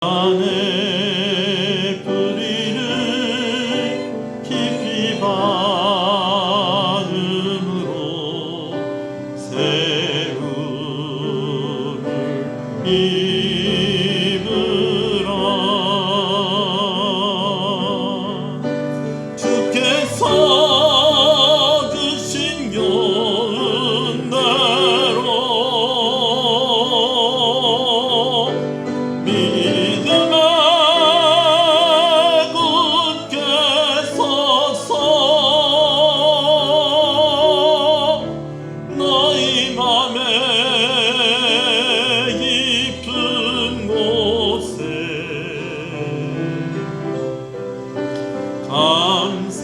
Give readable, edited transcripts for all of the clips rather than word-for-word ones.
안에 뿌리를 깊이 박음으로 세움을 입으라. 주께서 주신 교훈대로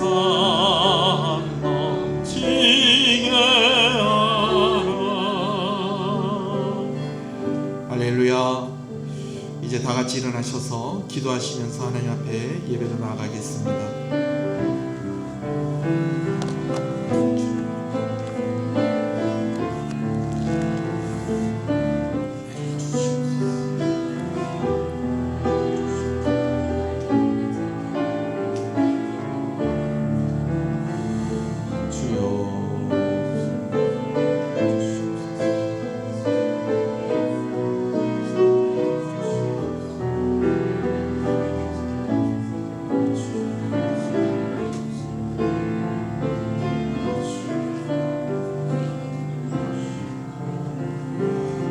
감사함 넘치게 하라. 할렐루야. 이제 다 같이 일어나셔서 기도하시면서 하나님 앞에 예배로 나아가겠습니다.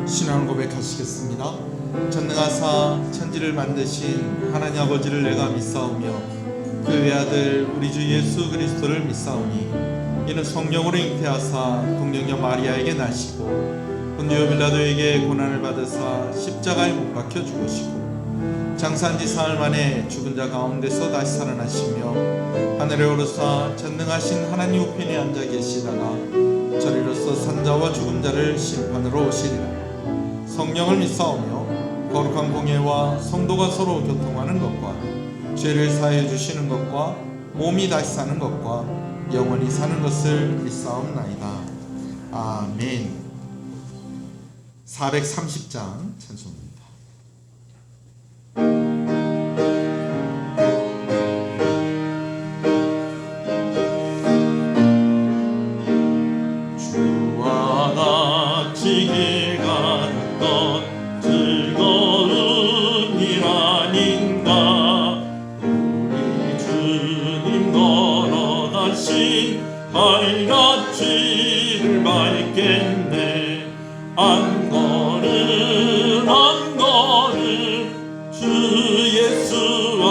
신앙 고백하시겠습니다. 전능하사 천지를 만드신 하나님 아버지를 내가 믿사오며 그 외아들 우리 주 예수 그리스도를 믿사오니 이는 성령으로 잉태하사 동정녀 마리아에게 나시고 본디오 빌라도에게 고난을 받으사 십자가에 못 박혀 죽으시고 장사한 지 사흘 만에 죽은 자 가운데서 다시 살아나시며 하늘에 오르사 전능하신 하나님 우편에 앉아 계시다가 저리로서 산자와 죽은 자를 심판으로 오시리라. 성령을 믿사오며 거룩한 공예와 성도가 서로 교통하는 것과 죄를 사해 주시는 것과 몸이 다시 사는 것과 영원히 사는 것을 믿사옵나이다. 아멘. 430장 찬송입니다. 주와 같이 길 가는 것 즐거운 일 아닌가. 우리 주님 걸어가신 발자취를 밟겠네. 한 걸음 한 걸음 주 예수와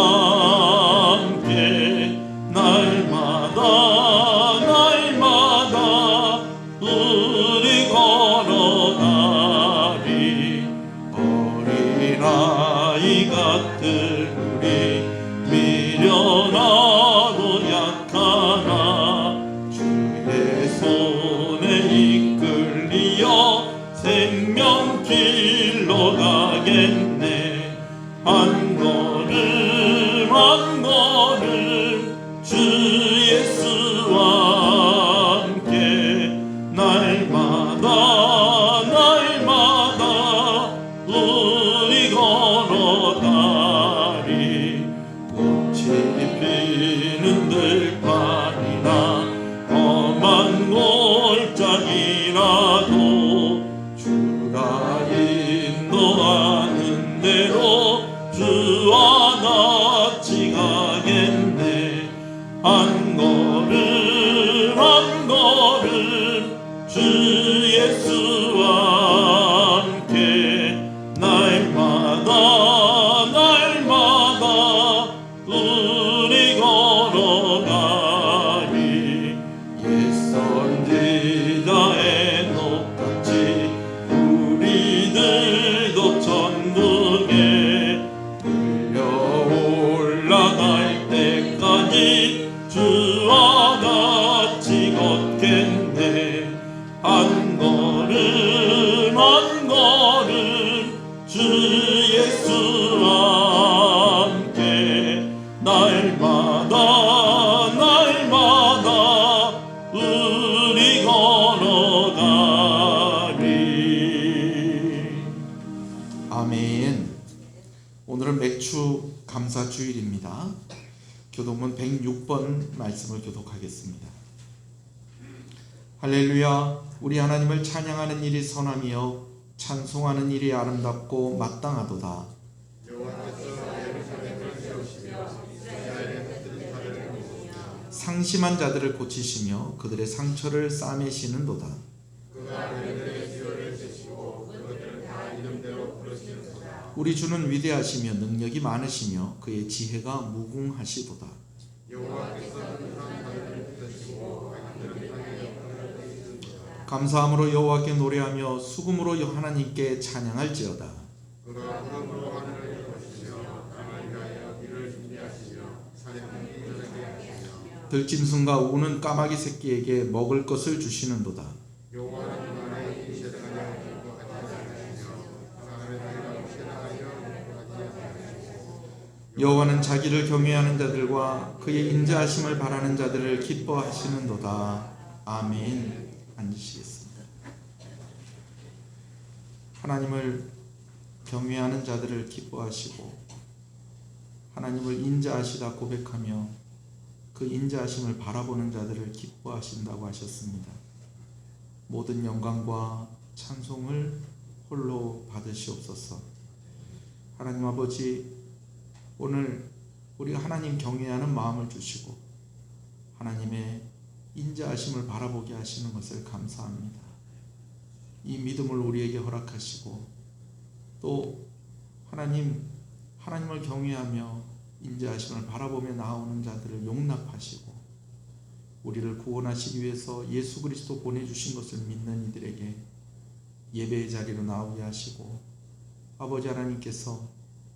함께 날마다 우리 걸어가리. 어린아이 같은 우리 미련하고 약하나 주의 손에 이끌리어 생명길로 가겠네. 한 걸음 한 걸음 주 예수와 함께 날마다 우리 걸어가리. 꽃이 피는 들판이나 험한 골짜기라도 주가 인도하는 대로 주와 같이 가겠네. 한 걸음 한 걸음 주 예수와 함께 날마다 우리 걸어가리. 옛 선지자의 똑같이 우리들도 천국에 끌려 올라갈 때까지 주 대추 감사 주일입니다. 교독문 106번 말씀을 교독하겠습니다. 할렐루야. 우리 하나님을 찬양하는 일이 선함이요 찬송하는 일이 아름답고 마땅하도다. 상심한 자들을 고치시며 그들의 상처를 싸매시는도다. 우리 주는 위대하시며 능력이 많으시며 그의 지혜가 무궁하시도다. 감사함으로 여호와께 노래하며 수금으로 하나님께 찬양할지어다. 들짐승과 우는 까마귀 새끼에게 먹을 것을 주시는도다. 여호와는 자기를 경외하는 자들과 그의 인자하심을 바라는 자들을 기뻐하시는도다. 아멘. 앉으시겠습니다. 하나님을 경외하는 자들을 기뻐하시고 하나님을 인자하시다 고백하며 그 인자하심을 바라보는 자들을 기뻐하신다고 하셨습니다. 모든 영광과 찬송을 홀로 받으시옵소서. 하나님 아버지, 오늘 우리가 하나님 경외하는 마음을 주시고 하나님의 인자하심을 바라보게 하시는 것을 감사합니다. 이 믿음을 우리에게 허락하시고 또 하나님을 경외하며 인자하심을 바라보며 나오는 자들을 용납하시고 우리를 구원하시기 위해서 예수 그리스도 보내주신 것을 믿는 이들에게 예배의 자리로 나오게 하시고 아버지 하나님께서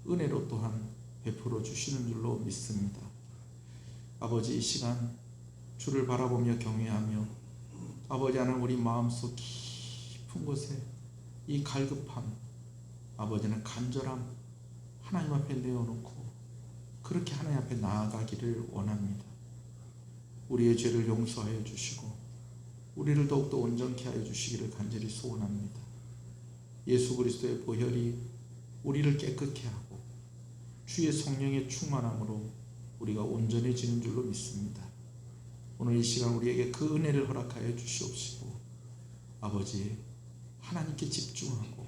은혜로 또한 베풀어 주시는 줄로 믿습니다. 아버지, 이 시간 주를 바라보며 경외하며 아버지 하나님 우리 마음속 깊은 곳에 이 갈급함, 아버지는 간절함 하나님 앞에 내어놓고 그렇게 하나님 앞에 나아가기를 원합니다. 우리의 죄를 용서하여 주시고 우리를 더욱더 온전케 하여 주시기를 간절히 소원합니다. 예수 그리스도의 보혈이 우리를 깨끗게 하고 주의 성령의 충만함으로 우리가 온전해지는 줄로 믿습니다. 오늘 이 시간 우리에게 그 은혜를 허락하여 주시옵시고 아버지, 하나님께 집중하고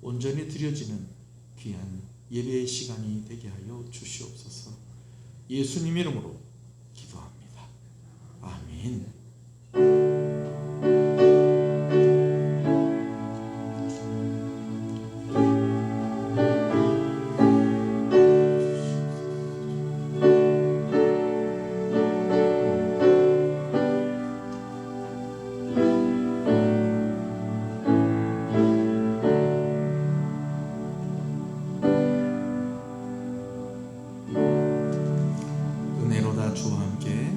온전히 드려지는 귀한 예배의 시간이 되게 하여 주시옵소서. 예수님 이름으로 기도합니다. 아멘. 주와 함께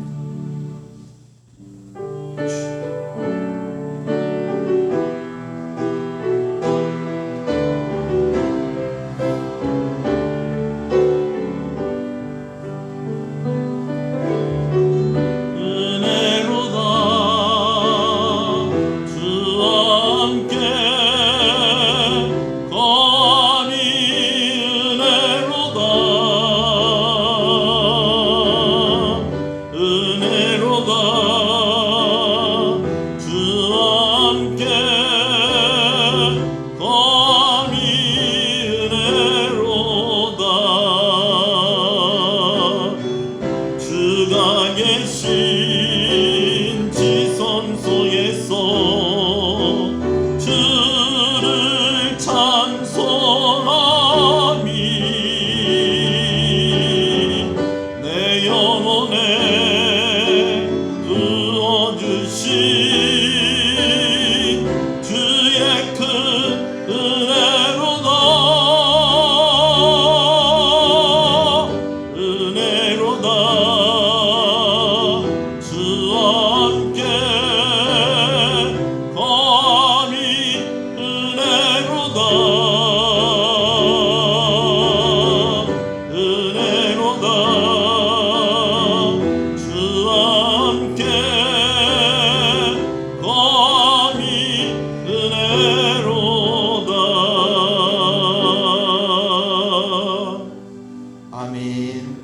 아멘.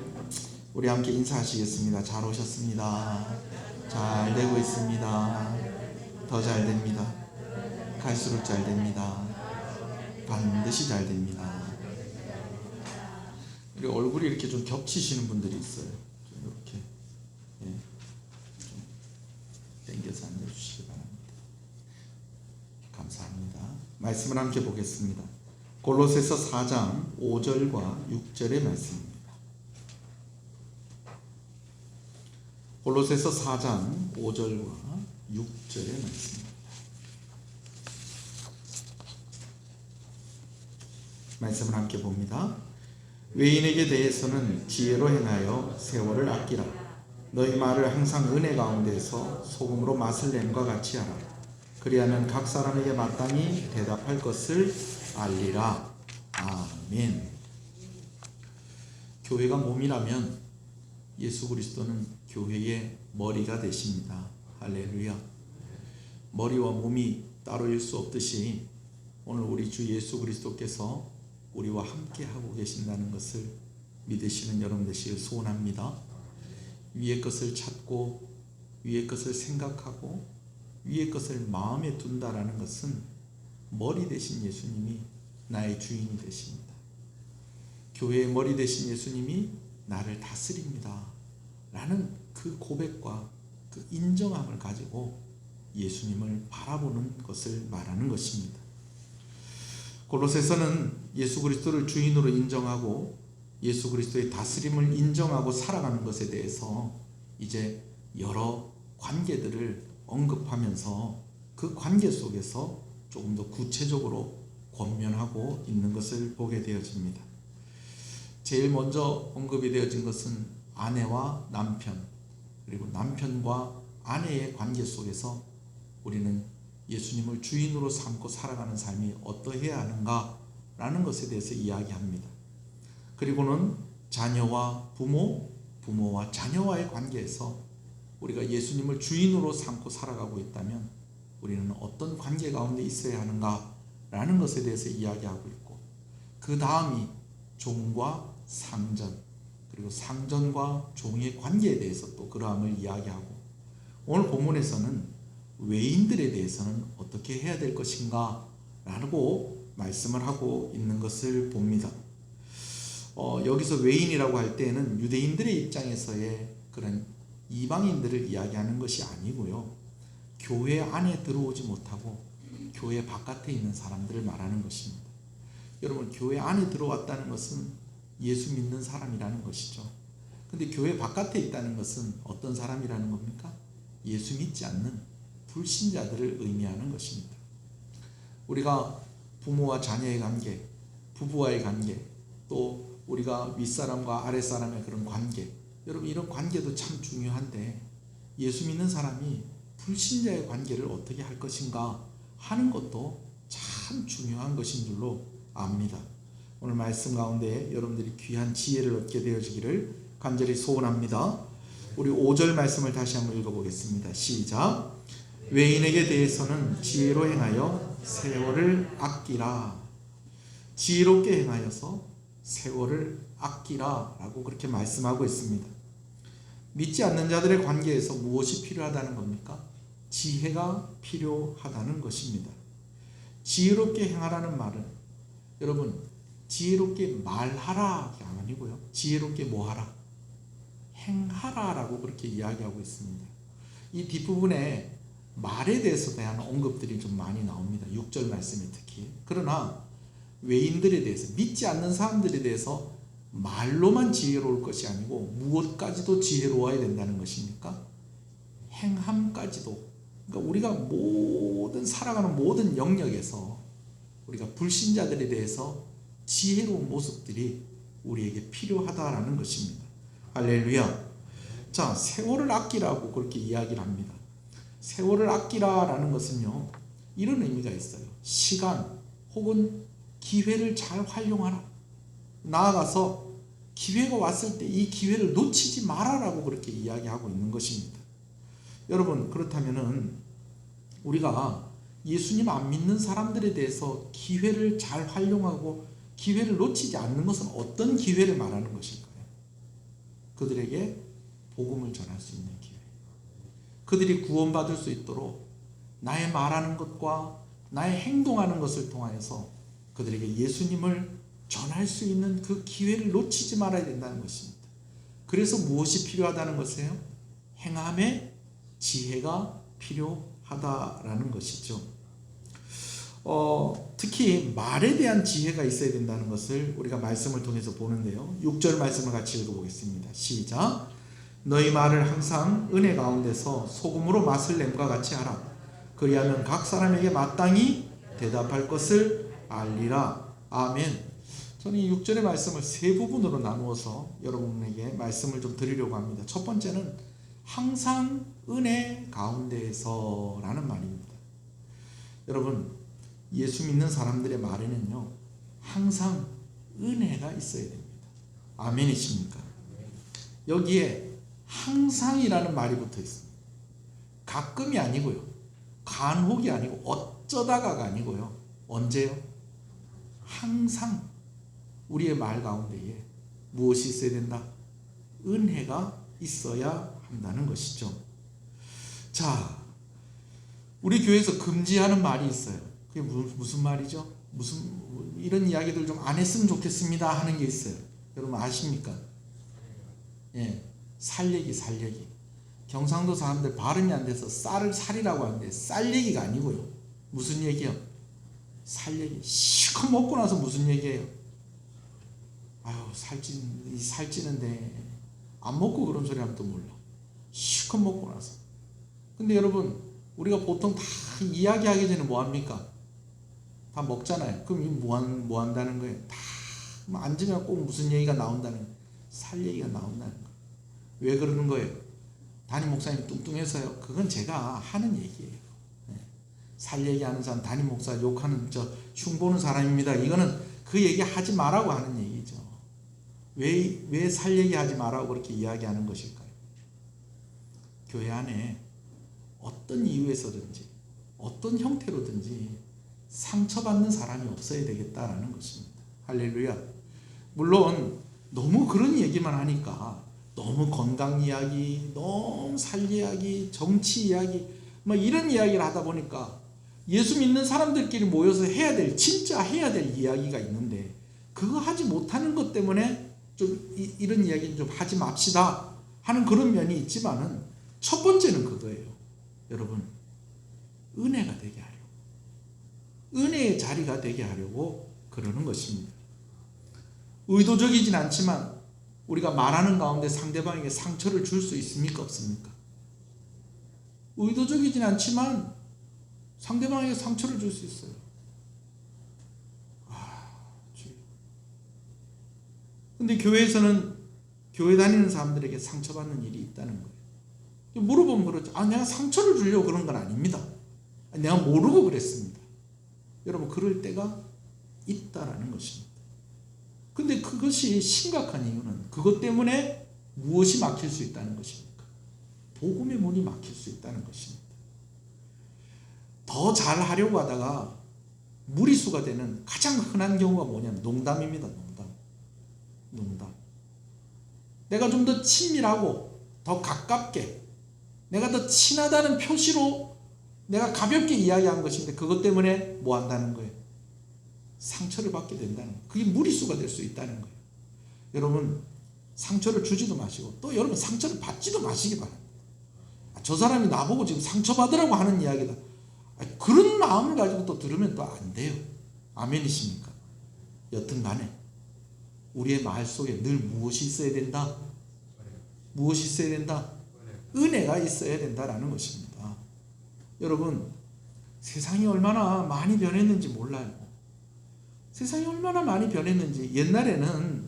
우리 함께 인사하시겠습니다. 잘 오셨습니다. 잘 되고 있습니다. 더 잘 됩니다. 갈수록 잘 됩니다. 반드시 잘 됩니다. 우리 얼굴이 이렇게 좀 겹치시는 분들이 있어요. 좀 이렇게 좀 당겨서 앉아주시기 바랍니다. 감사합니다. 말씀을 함께 보겠습니다. 골로새서 4장 5절과 6절의 말씀입니다. 골로새서 4장 5절과 6절의 말씀입니다. 말씀을 함께 봅니다. 외인에게 대해서는 지혜로 행하여 세월을 아끼라. 너희 말을 항상 은혜 가운데서 소금으로 맛을 냄과 같이 하라. 그리하면 각 사람에게 마땅히 대답할 것을 알리라. 아멘. 교회가 몸이라면 예수 그리스도는 교회의 머리가 되십니다. 할렐루야. 머리와 몸이 따로일 수 없듯이 오늘 우리 주 예수 그리스도께서 우리와 함께 하고 계신다는 것을 믿으시는 여러분 되시길 소원합니다. 위의 것을 찾고 위의 것을 생각하고 위의 것을 마음에 둔다라는 것은 머리 되신 예수님이 나의 주인이 되십니다. 교회의 머리 되신 예수님이 나를 다스립니다 라는 그 고백과 그 인정함을 가지고 예수님을 바라보는 것을 말하는 것입니다. 골로새서는 예수 그리스도를 주인으로 인정하고 예수 그리스도의 다스림을 인정하고 살아가는 것에 대해서 이제 여러 관계들을 언급하면서 그 관계 속에서 조금 더 구체적으로 권면하고 있는 것을 보게 되어집니다. 제일 먼저 언급이 되어진 것은 아내와 남편, 그리고 남편과 아내의 관계 속에서 우리는 예수님을 주인으로 삼고 살아가는 삶이 어떠해야 하는가라는 것에 대해서 이야기합니다. 그리고는 자녀와 부모, 부모와 자녀와의 관계에서 우리가 예수님을 주인으로 삼고 살아가고 있다면 우리는 어떤 관계 가운데 있어야 하는가라는 것에 대해서 이야기하고 있고, 그 다음이 종과 상전, 그리고 상전과 종의 관계에 대해서 또 그러함을 이야기하고, 오늘 본문에서는 외인들에 대해서는 어떻게 해야 될 것인가 라고 말씀을 하고 있는 것을 봅니다. 여기서 외인이라고 할 때는 유대인들의 입장에서의 그런 이방인들을 이야기하는 것이 아니고요, 교회 안에 들어오지 못하고 교회 바깥에 있는 사람들을 말하는 것입니다. 여러분, 교회 안에 들어왔다는 것은 예수 믿는 사람이라는 것이죠. 근데 교회 바깥에 있다는 것은 어떤 사람이라는 겁니까? 예수 믿지 않는 불신자들을 의미하는 것입니다. 우리가 부모와 자녀의 관계, 부부와의 관계, 또 우리가 윗사람과 아랫사람의 그런 관계, 여러분 이런 관계도 참 중요한데 예수 믿는 사람이 불신자의 관계를 어떻게 할 것인가 하는 것도 참 중요한 것인 줄로 압니다. 오늘 말씀 가운데 여러분들이 귀한 지혜를 얻게 되어지기를 간절히 소원합니다. 우리 5절 말씀을 다시 한번 읽어보겠습니다. 시작. 외인에게 대해서는 지혜로 행하여 세월을 아끼라. 지혜롭게 행하여서 세월을 아끼라 라고 그렇게 말씀하고 있습니다. 믿지 않는 자들의 관계에서 무엇이 필요하다는 겁니까? 지혜가 필요하다는 것입니다. 지혜롭게 행하라는 말은 여러분 지혜롭게 말하라가 아니고요, 지혜롭게 뭐하라? 행하라라고 그렇게 이야기하고 있습니다. 이 뒷부분에 말에 대해서 대한 언급들이 좀 많이 나옵니다. 6절 말씀에 특히. 그러나 외인들에 대해서, 믿지 않는 사람들에 대해서 말로만 지혜로울 것이 아니고 무엇까지도 지혜로워야 된다는 것입니까? 행함까지도. 그러니까 우리가 모든 살아가는 모든 영역에서 우리가 불신자들에 대해서 지혜로운 모습들이 우리에게 필요하다라는 것입니다. 할렐루야. 자, 세월을 아끼라고 그렇게 이야기를 합니다. 세월을 아끼라라는 것은요, 이런 의미가 있어요. 시간 혹은 기회를 잘 활용하라. 나아가서 기회가 왔을 때 이 기회를 놓치지 마라라고 그렇게 이야기하고 있는 것입니다. 여러분, 그렇다면은 우리가 예수님 안 믿는 사람들에 대해서 기회를 잘 활용하고 기회를 놓치지 않는 것은 어떤 기회를 말하는 것일까요? 그들에게 복음을 전할 수 있는 기회. 그들이 구원받을 수 있도록 나의 말하는 것과 나의 행동하는 것을 통하여서 그들에게 예수님을 전할 수 있는 그 기회를 놓치지 말아야 된다는 것입니다. 그래서 무엇이 필요하다는 것이에요? 행함의 지혜가 필요하다라는 것이죠. 특히 말에 대한 지혜가 있어야 된다는 것을 우리가 말씀을 통해서 보는데요. 6절 말씀을 같이 읽어보겠습니다. 시작. 너희 말을 항상 은혜 가운데서 소금으로 맛을 냄과 같이 하라. 그리하면 각 사람에게 마땅히 대답할 것을 알리라. 아멘. 저는 이 6절의 말씀을 세 부분으로 나누어서 여러분에게 말씀을 좀 드리려고 합니다. 첫 번째는 항상 은혜 가운데에서 라는 말입니다. 여러분, 예수 믿는 사람들의 말에는요, 항상 은혜가 있어야 됩니다. 아멘이십니까? 여기에 항상이라는 말이 붙어 있습니다. 가끔이 아니고요, 간혹이 아니고 어쩌다가가 아니고요, 언제요? 항상 우리의 말 가운데에 무엇이 있어야 된다? 은혜가 있어야 한다는 것이죠. 자, 우리 교회에서 금지하는 말이 있어요. 그게 무슨 말이죠? 이런 이야기들 좀 안 했으면 좋겠습니다 하는 게 있어요. 여러분 아십니까? 예, 살얘기. 경상도 사람들 발음이 안 돼서 쌀을 살이라고 하는데 쌀 얘기가 아니고요. 무슨 얘기요? 살 얘기. 실컷 먹고 나서 무슨 얘기예요? 아유, 살찌는데 안 먹고 그런 소리 하면 또 몰라. 실컷 먹고 나서. 근데 여러분, 우리가 보통 다 이야기하기 전에 뭐 합니까? 다 먹잖아요. 그럼 이 뭐 한다는 거예요? 다 앉으면 꼭 무슨 얘기가 나온다는 거예요. 살 얘기가 나온다는 거예요. 왜 그러는 거예요? 담임 목사님 뚱뚱해서요? 그건 제가 하는 얘기예요. 살 얘기하는 사람, 담임 목사 욕하는 흉 보는 사람입니다. 이거는 그 얘기 하지 말라고 하는 얘기죠. 왜 살 얘기하지 말라고 그렇게 이야기하는 것일까요? 교회 안에 어떤 이유에서든지 어떤 형태로든지 상처받는 사람이 없어야 되겠다라는 것입니다. 할렐루야. 물론 너무 그런 얘기만 하니까 너무 건강 이야기, 너무 살 이야기, 정치 이야기 뭐 이런 이야기를 하다 보니까 예수 믿는 사람들끼리 모여서 진짜 해야 될 이야기가 있는데 그거 하지 못하는 것 때문에 좀 이런 이야기는 좀 하지 맙시다 하는 그런 면이 있지만은 첫 번째는 그거예요. 여러분, 은혜가 되게 하려고, 은혜의 자리가 되게 하려고 그러는 것입니다. 의도적이진 않지만 우리가 말하는 가운데 상대방에게 상처를 줄 수 있습니까? 없습니까? 의도적이진 않지만 상대방에게 상처를 줄 수 있어요. 근데 교회에서는 교회 다니는 사람들에게 상처받는 일이 있다는 거예요. 물어보면 그렇죠. 내가 상처를 주려고 그런 건 아닙니다. 내가 모르고 그랬습니다. 여러분, 그럴 때가 있다라는 것입니다. 근데 그것이 심각한 이유는 그것 때문에 무엇이 막힐 수 있다는 것입니까? 복음의 문이 막힐 수 있다는 것입니다. 더 잘하려고 하다가 무리수가 되는 가장 흔한 경우가 뭐냐면 농담입니다. 농담. 내가 좀 더 친밀하고 더 가깝게 내가 더 친하다는 표시로 내가 가볍게 이야기한 것인데 그것 때문에 뭐 한다는 거예요? 상처를 받게 된다는 거예요. 그게 무리수가 될 수 있다는 거예요. 여러분, 상처를 주지도 마시고 또 여러분 상처를 받지도 마시기 바랍니다. 저 사람이 나보고 지금 상처받으라고 하는 이야기다. 그런 마음을 가지고 또 들으면 또 안 돼요. 아멘이십니까? 여튼 간에 우리의 말 속에 늘 무엇이 있어야 된다? 무엇이 있어야 된다? 은혜가 있어야 된다라는 것입니다. 여러분, 세상이 얼마나 많이 변했는지 몰라요. 세상이 얼마나 많이 변했는지. 옛날에는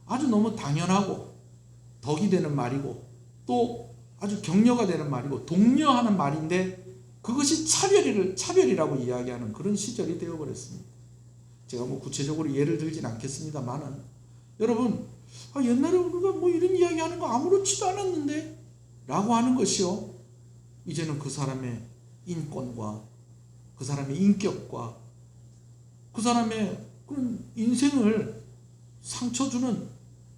아주 너무 당연하고 덕이 되는 말이고 또 아주 격려가 되는 말이고 독려하는 말인데 그것이 차별이라고 이야기하는 그런 시절이 되어버렸습니다. 제가 뭐 구체적으로 예를 들진 않겠습니다만은 여러분, 옛날에 우리가 뭐 이런 이야기하는 거 아무렇지도 않았는데 라고 하는 것이요, 이제는 그 사람의 인권과 그 사람의 인격과 그 사람의 그런 인생을 상처 주는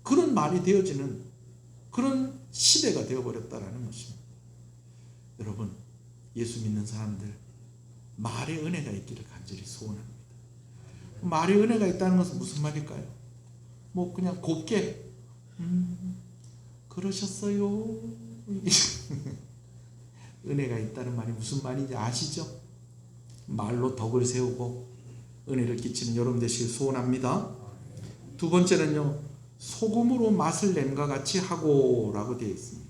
그런 말이 되어지는 그런 시대가 되어버렸다라는 것입니다. 여러분, 예수 믿는 사람들 말에 은혜가 있기를 간절히 소원합니다. 말에 은혜가 있다는 것은 무슨 말일까요? 뭐 그냥 곱게 그러셨어요. 은혜가 있다는 말이 무슨 말인지 아시죠? 말로 덕을 세우고 은혜를 끼치는 여러분 되시길 소원합니다. 두 번째는요, 소금으로 맛을 냄과 같이 하고 라고 되어 있습니다.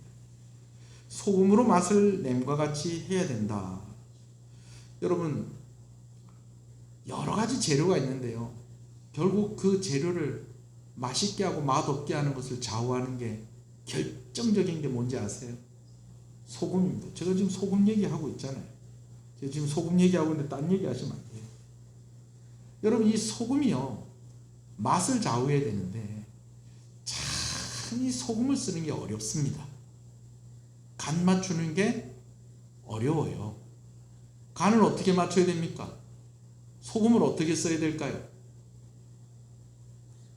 소금으로 맛을 냄과 같이 해야 된다. 여러분, 여러 가지 재료가 있는데요, 결국 그 재료를 맛있게 하고 맛없게 하는 것을 좌우하는 게 결정적인 게 뭔지 아세요? 소금입니다. 제가 지금 소금 얘기하고 있잖아요. 제가 지금 소금 얘기하고 있는데 딴 얘기 하시면 안 돼요. 여러분, 이 소금이요, 맛을 좌우해야 되는데 참 이 소금을 쓰는 게 어렵습니다. 간 맞추는 게 어려워요. 간을 어떻게 맞춰야 됩니까? 소금을 어떻게 써야 될까요?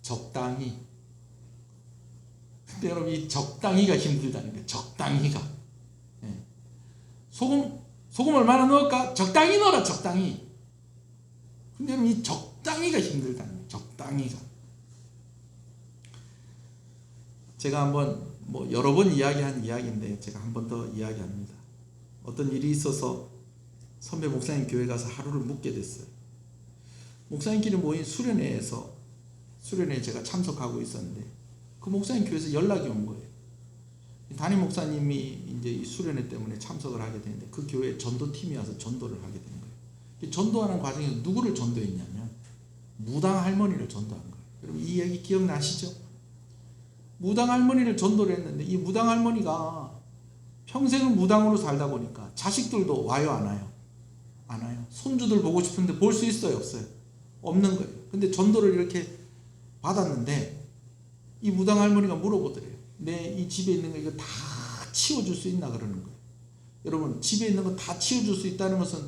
적당히. 근데 여러분, 이 적당히가 힘들다는 거예요. 적당히가. 소금 얼마나 넣을까? 적당히 넣어라, 적당히. 근데 여러분, 이 적당히가 힘들다는 거예요. 적당히가. 제가 한번 여러 번 이야기한 이야기인데 제가 한 번 더 이야기합니다. 어떤 일이 있어서 선배 목사님 교회 가서 하루를 묵게 됐어요. 목사님끼리 모인 수련회에서, 수련회에 제가 참석하고 있었는데 그 목사님 교회에서 연락이 온 거예요. 담임 목사님이 이제 이 수련회 때문에 참석을 하게 되는데 그 교회 전도팀이 와서 전도를 하게 된 거예요. 전도하는 과정에서 누구를 전도했냐면 무당 할머니를 전도한 거예요. 여러분, 이 얘기 기억나시죠? 무당 할머니를 전도를 했는데 이 무당 할머니가 평생을 무당으로 살다 보니까 자식들도 와요, 안 와요? 안 와요. 손주들 보고 싶은데 볼 수 있어요, 없어요? 없는 거예요. 근데 전도를 이렇게 받았는데 이 무당 할머니가 물어보더래요. 내 이 집에 있는 거 이거 다 치워줄 수 있나 그러는 거예요. 여러분, 집에 있는 거 다 치워줄 수 있다는 것은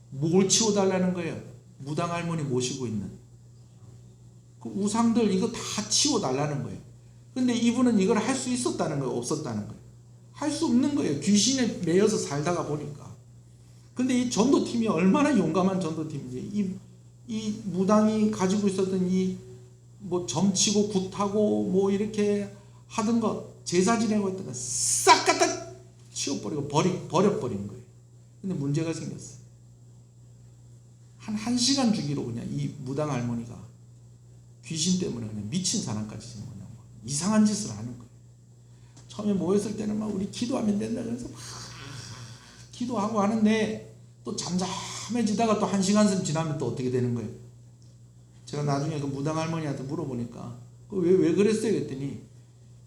뭘 치워달라는 거예요? 무당 할머니 모시고 있는 그 우상들 이거 다 치워달라는 거예요. 근데 이분은 이걸 할 수 있었다는 거예요, 없었다는 거예요? 할 수 없는 거예요. 귀신에 매여서 살다가 보니까. 근데 이 전도팀이 얼마나 용감한 전도팀인지, 이 무당이 가지고 있었던 이 점치고 굿하고 이렇게 하던 거, 제사 지내고 있던 거 싹 갖다 치워버리고 버려버린 거예요. 근데 문제가 생겼어요. 한 1시간 주기로 그냥 이 무당 할머니가 귀신 때문에 그냥 미친 사람까지 그냥 이상한 짓을 하는 거예요. 처음에 모였을 때는 막 우리 기도하면 된다 그래서 막 기도하고 하는데 또 잠잠해지다가 또 1시간쯤 지나면 또 어떻게 되는 거예요? 제가 나중에 그 무당 할머니한테 물어보니까 왜 그랬어요? 그랬더니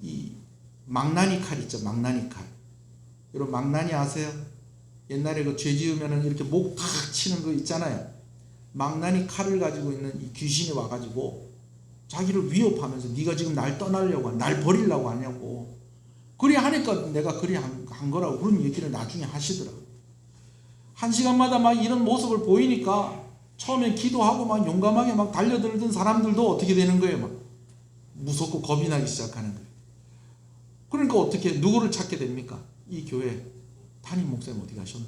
이 망나니 칼 있죠, 망나니 칼. 여러분, 망나니 아세요? 옛날에 그 죄 지으면은 이렇게 목 탁 치는 거 있잖아요. 망나니 칼을 가지고 있는 이 귀신이 와가지고 자기를 위협하면서 네가 지금 날 떠나려고, 날 버리려고 하냐고. 그리 하니까 내가 그리 한 거라고 그런 얘기를 나중에 하시더라고요. 1시간마다 막 이런 모습을 보이니까 처음에 기도하고 막 용감하게 막 달려들던 사람들도 어떻게 되는 거예요? 막 무섭고 겁이 나기 시작하는 거예요. 그러니까 어떻게 누구를 찾게 됩니까? 이 교회 담임 목사님 어디 가셨노?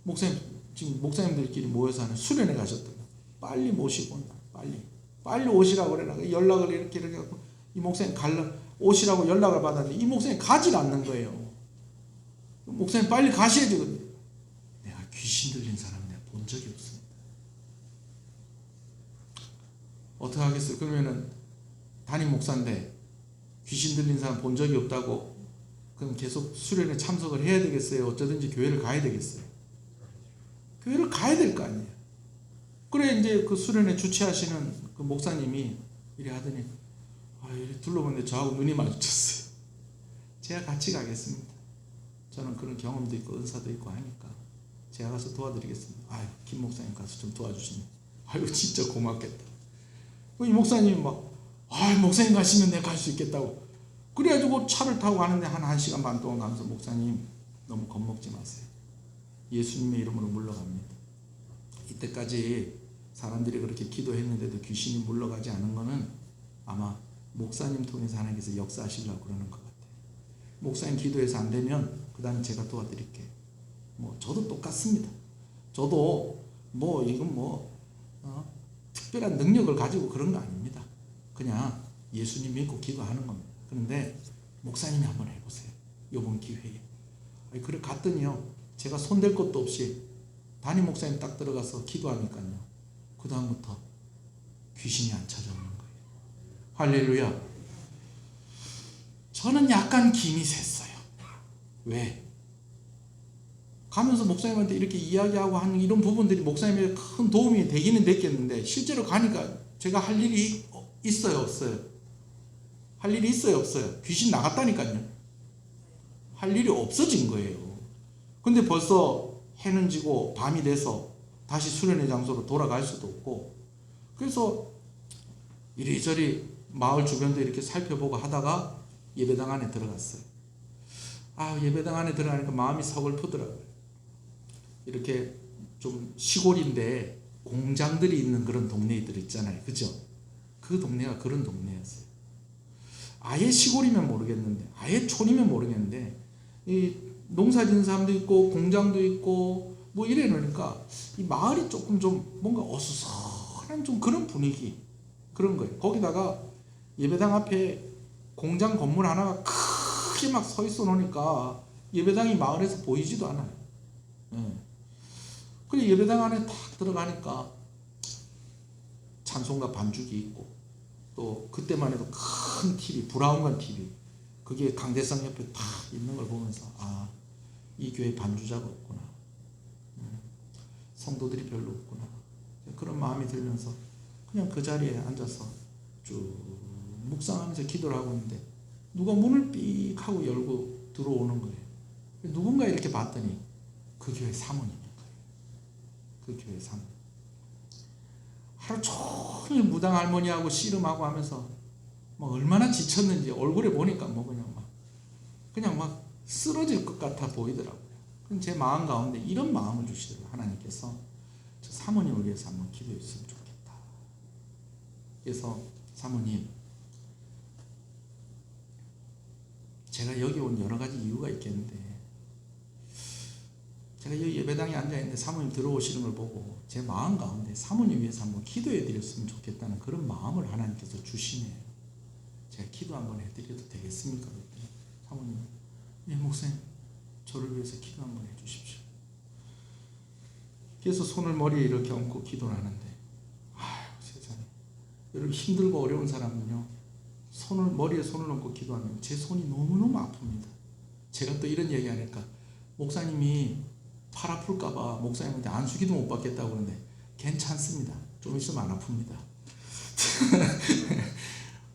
목사님 지금 목사님들끼리 모여서 하는 수련회 가셨다고. 빨리 모시고 온다. 빨리 오시라고 그래라. 연락을 이렇게 하고 이 목사님 오시라고 연락을 받았는데 이 목사님 가지 않는 거예요. 목사님 빨리 가셔야 되거든요. 내가 귀신 들린 사람 내가 본 적이 없습니다. 어떻게 하겠어요? 그러면은 담임 목사인데 귀신 들린 사람 본 적이 없다고 그럼 계속 수련회 참석을 해야 되겠어요? 어쩌든지 교회를 가야 되겠어요? 교회를 가야 될 거 아니에요. 그래 이제 그 수련회 주최하시는 그 목사님이 이래 하더니 이래 둘러보는데 저하고 눈이 마주쳤어요. 제가 같이 가겠습니다. 저는 그런 경험도 있고 은사도 있고 하니까 제가 가서 도와드리겠습니다. 김 목사님 가서 좀 도와주시면 진짜 고맙겠다. 이 목사님이 목사님 가시면 내가 갈 수 있겠다고. 그래가지고 차를 타고 가는데 한 1시간 반 동안 가면서 목사님 너무 겁먹지 마세요. 예수님의 이름으로 물러갑니다. 이때까지 사람들이 그렇게 기도했는데도 귀신이 물러가지 않은 거는 아마 목사님 통해서 하나님께서 역사하시려고 그러는 것 같아요. 목사님 기도해서 안 되면 그 다음에 제가 도와드릴게. 뭐 저도 똑같습니다. 저도 뭐 이건 뭐 특별한 능력을 가지고 그런 거 아닙니다. 그냥 예수님 믿고 기도하는 겁니다. 그런데 목사님이 한번 해보세요. 이번 기회에. 그래 갔더니요, 제가 손댈 것도 없이 담임 목사님 딱 들어가서 기도하니까요, 그 다음부터 귀신이 안 찾아오는 거예요. 할렐루야. 저는 약간 김이 샜어요. 왜? 가면서 목사님한테 이렇게 이야기하고 하는 이런 부분들이 목사님에게 큰 도움이 되기는 됐겠는데, 실제로 가니까 제가 할 일이 있어요, 없어요? 할 일이 있어요, 없어요? 귀신 나갔다니까요. 할 일이 없어진 거예요. 근데 벌써 해는 지고 밤이 돼서 다시 수련의 장소로 돌아갈 수도 없고, 그래서 이리저리 마을 주변도 이렇게 살펴보고 하다가 예배당 안에 들어갔어요. 예배당 안에 들어가니까 마음이 서글프더라고요. 이렇게 좀 시골인데 공장들이 있는 그런 동네들 있잖아요. 그죠? 그 동네가 그런 동네였어요. 아예 시골이면 모르겠는데, 아예 촌이면 모르겠는데, 이 농사 짓는 사람도 있고 공장도 있고 뭐 이래 놓으니까 이 마을이 조금 좀 뭔가 어수선한 좀 그런 분위기, 그런 거예요. 거기다가 예배당 앞에 공장 건물 하나가 크게 막 서 있어 놓으니까 예배당이 마을에서 보이지도 않아요. 그리고 예배당 안에 딱 들어가니까 찬송가 반죽이 있고, 또 그때만 해도 큰 TV, 브라운관 TV, 그게 강대상 옆에 딱 있는 걸 보면서 이 교회 반주자가 없구나, 성도들이 별로 없구나, 그런 마음이 들면서 그냥 그 자리에 앉아서 쭉 묵상하면서 기도를 하고 있는데, 누가 문을 삑 하고 열고 들어오는 거예요. 누군가 이렇게 봤더니 그 교회 사모님인 거예요. 그 교회 사모님. 하루 종일 무당 할머니하고 씨름하고 하면서 뭐 얼마나 지쳤는지 얼굴에 보니까 뭐 그냥 막 쓰러질 것 같아 보이더라고요. 그럼 제 마음 가운데 이런 마음을 주시더라고요. 하나님께서 저 사모님을 위해서 한번 기도해 주시면 좋겠다. 그래서 사모님, 제가 여기 온 여러 가지 이유가 있겠는데, 제가 여기 예배당에 앉아있는데 사모님 들어오시는 걸 보고 제 마음 가운데 사모님 위해서 한번 기도해 드렸으면 좋겠다는 그런 마음을 하나님께서 주시네요. 제가 기도 한번 해드려도 되겠습니까? 그랬더니 사모님, 예, 목사님, 저를 위해서 기도 한번 해주십시오. 그래서 손을 머리에 이렇게 얹고 기도를 하는데, 세상에, 여러분 힘들고 어려운 사람은요, 머리에 손을 얹고 기도하면 제 손이 너무너무 아픕니다. 제가 또 이런 얘기 하니까 목사님이 팔 아플까봐 목사님한테 안수기도 못 받겠다고 그러는데 괜찮습니다. 좀 있으면 안 아픕니다.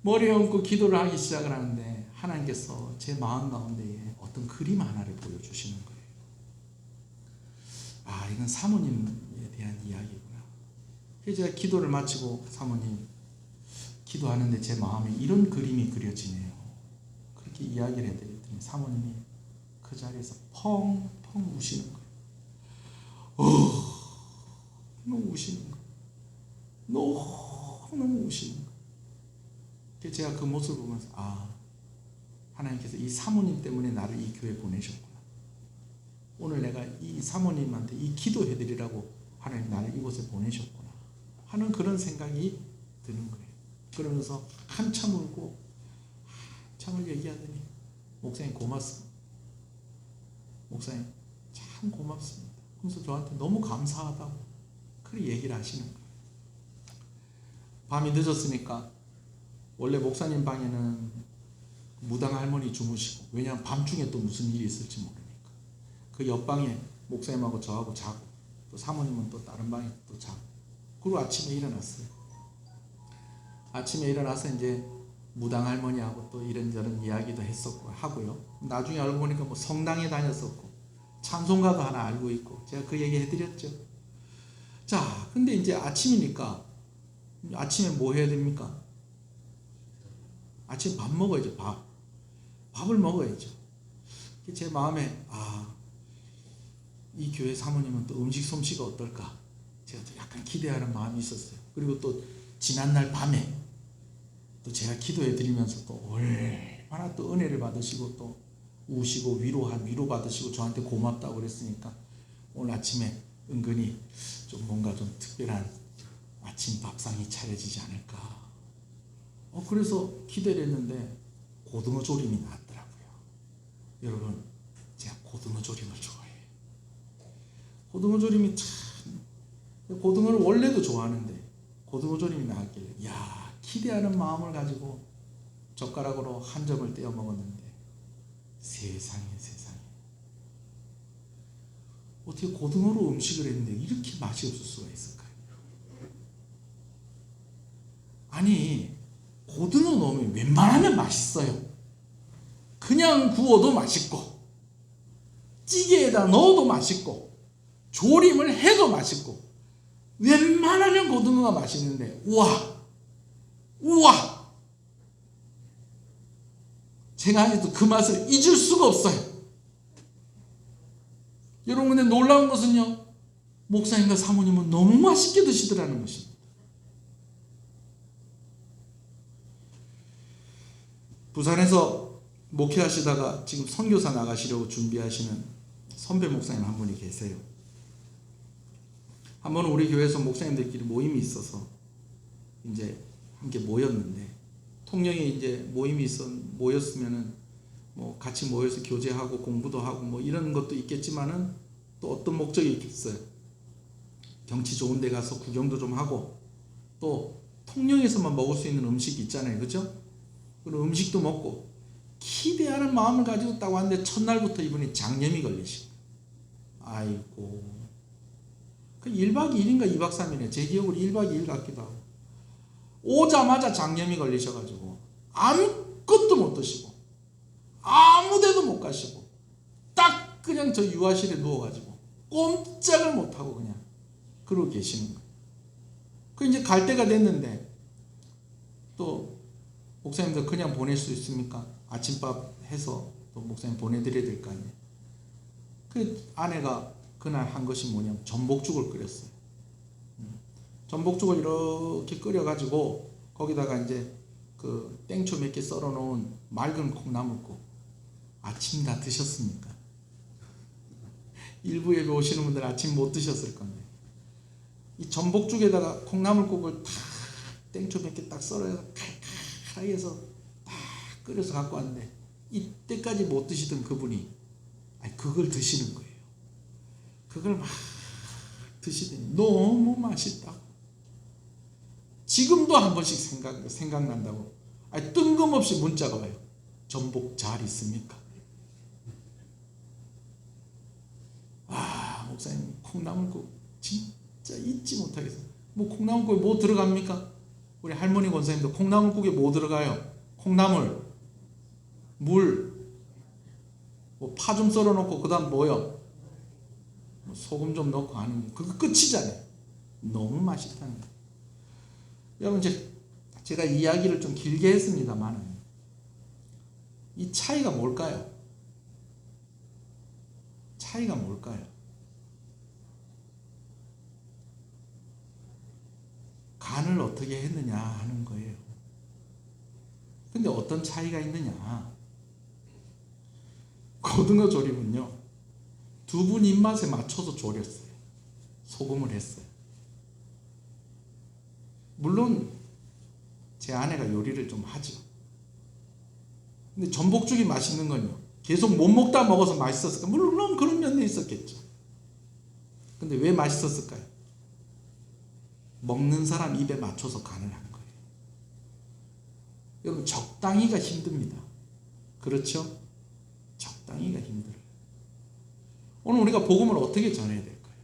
머리에 얹고 기도를 하기 시작을 하는데 하나님께서 제 마음 가운데에 어떤 그림 하나를 보여주시는 거예요. 이건 사모님에 대한 이야기구나. 그래서 제가 기도를 마치고 사모님, 기도하는데 제 마음에 이런 그림이 그려지네요. 그렇게 이야기를 해드렸더니 사모님이 그 자리에서 펑펑 우시는 거예요. 너무 우시는 거예요. 너무 우시는 거예요. 그래서 제가 그 모습을 보면서 하나님께서 이 사모님 때문에 나를 이 교회에 보내셨구나. 오늘 내가 이 사모님한테 이 기도해드리라고 하나님 나를 이곳에 보내셨구나 하는 그런 생각이 드는 거예요. 그러면서 한참 울고 한참을 얘기하더니 목사님 고맙습니다. 목사님 참 고맙습니다. 그래서 저한테 너무 감사하다고 그렇게 얘기를 하시는 거예요. 밤이 늦었으니까 원래 목사님 방에는 무당 할머니 주무시고, 왜냐하면 밤중에 또 무슨 일이 있을지 모르니까 그 옆방에 목사님하고 저하고 자고, 또 사모님은 또 다른 방에 또 자고, 그리고 아침에 일어났어요. 아침에 일어나서 이제 무당 할머니하고 또 이런저런 이야기도 했었고 하고요. 나중에 알고 보니까 뭐 성당에 다녔었고 찬송가도 하나 알고 있고, 제가 그 얘기 해드렸죠. 자, 근데 이제 아침이니까 아침에 뭐 해야 됩니까? 아침 밥 먹어야죠. 밥을 먹어야죠. 제 마음에 이 교회 사모님은 또 음식 솜씨가 어떨까, 제가 또 약간 기대하는 마음이 있었어요. 그리고 또 지난날 밤에 또 제가 기도해 드리면서 또 얼마나 또 은혜를 받으시고 또 우시고 위로받으시고 저한테 고맙다고 그랬으니까 오늘 아침에 은근히 좀 뭔가 좀 특별한 아침 밥상이 차려지지 않을까. 그래서 기대를 했는데 고등어 조림이 나왔더라고요. 여러분, 제가 고등어 조림을 좋아해요. 고등어 조림이 참, 고등어를 원래도 좋아하는데 고등어 조림이 나왔길래 기대하는 마음을 가지고 젓가락으로 한 점을 떼어 먹었는데 세상에 어떻게 고등어로 음식을 했는데 이렇게 맛이 없을 수가 있을까요? 아니, 고등어 넣으면 웬만하면 맛있어요. 그냥 구워도 맛있고 찌개에다 넣어도 맛있고 조림을 해도 맛있고 웬만하면 고등어가 맛있는데 우와 제가 아직도 그 맛을 잊을 수가 없어요. 여러분, 근데 놀라운 것은요, 목사님과 사모님은 너무 맛있게 드시더라는 것입니다. 부산에서 목회하시다가 지금 선교사 나가시려고 준비하시는 선배 목사님 한 분이 계세요. 한 번은 우리 교회에서 목사님들끼리 모임이 있어서 이제 함께 모였는데, 통영에 이제 모임이 모였으면은 뭐 같이 모여서 교제하고 공부도 하고 뭐 이런 것도 있겠지만은 또 어떤 목적이 있겠어요. 경치 좋은 데 가서 구경도 좀 하고 또 통영에서만 먹을 수 있는 음식이 있잖아요. 그죠? 그런 음식도 먹고 기대하는 마음을 가지고 딱 왔는데 첫날부터 이분이 장염이 걸리시고, 아이고, 그 1박 2일인가 2박 3일에 제 기억으로 1박 2일 같기도 하고, 오자마자 장염이 걸리셔가지고 아무것도 못 드시고 아무데도 못 가시고 딱 그냥 저 유아실에 누워가지고 꼼짝을 못하고 그냥 그러고 계시는 거예요. 그 이제 갈 때가 됐는데 또 목사님들 그냥 보낼 수 있습니까? 아침밥 해서 또 목사님 보내드려야 될 거 아니에요. 그 아내가 그날 한 것이 뭐냐면 전복죽을 끓였어요. 전복죽을 이렇게 끓여가지고 거기다가 이제 그 땡초 몇 개 썰어 놓은 맑은 콩나물국. 아침 다 드셨습니까? 일부 예배 오시는 분들 아침 못 드셨을 건데, 이 전복죽에다가 콩나물국을 다 땡초 몇 개 딱 썰어서 칼칼하게 해서 딱 끓여서 갖고 왔는데, 이때까지 못 드시던 그분이 그걸 드시는 거예요. 그걸 막 드시더니 너무 맛있다고. 지금도 한 번씩 생각난다고. 뜬금없이 문자가 와요. 전복 잘 있습니까? 목사님 콩나물국 진짜 잊지 못하겠어요. 뭐 콩나물국에 뭐 들어갑니까? 우리 할머니 권사님도 콩나물국에 뭐 들어가요? 콩나물, 물, 뭐 파 좀 썰어 놓고 그 다음 뭐요? 뭐 소금 좀 넣고 하는 게 그거 끝이잖아요. 너무 맛있다는 거예요. 여러분, 제가 이야기를 좀 길게 했습니다만 이 차이가 뭘까요? 차이가 뭘까요? 간을 어떻게 했느냐 하는 거예요. 근데 어떤 차이가 있느냐? 고등어 조림은요, 두 분 입맛에 맞춰서 조렸어요. 소금을 했어요. 물론 제 아내가 요리를 좀 하죠. 근데 전복죽이 맛있는 건요, 계속 못 먹다 먹어서 맛있었을까? 물론 그런 면도 있었겠죠. 근데 왜 맛있었을까요? 먹는 사람 입에 맞춰서 간을 한 거예요. 여러분, 적당히가 힘듭니다. 그렇죠? 적당히가 힘들어요. 오늘 우리가 복음을 어떻게 전해야 될까요?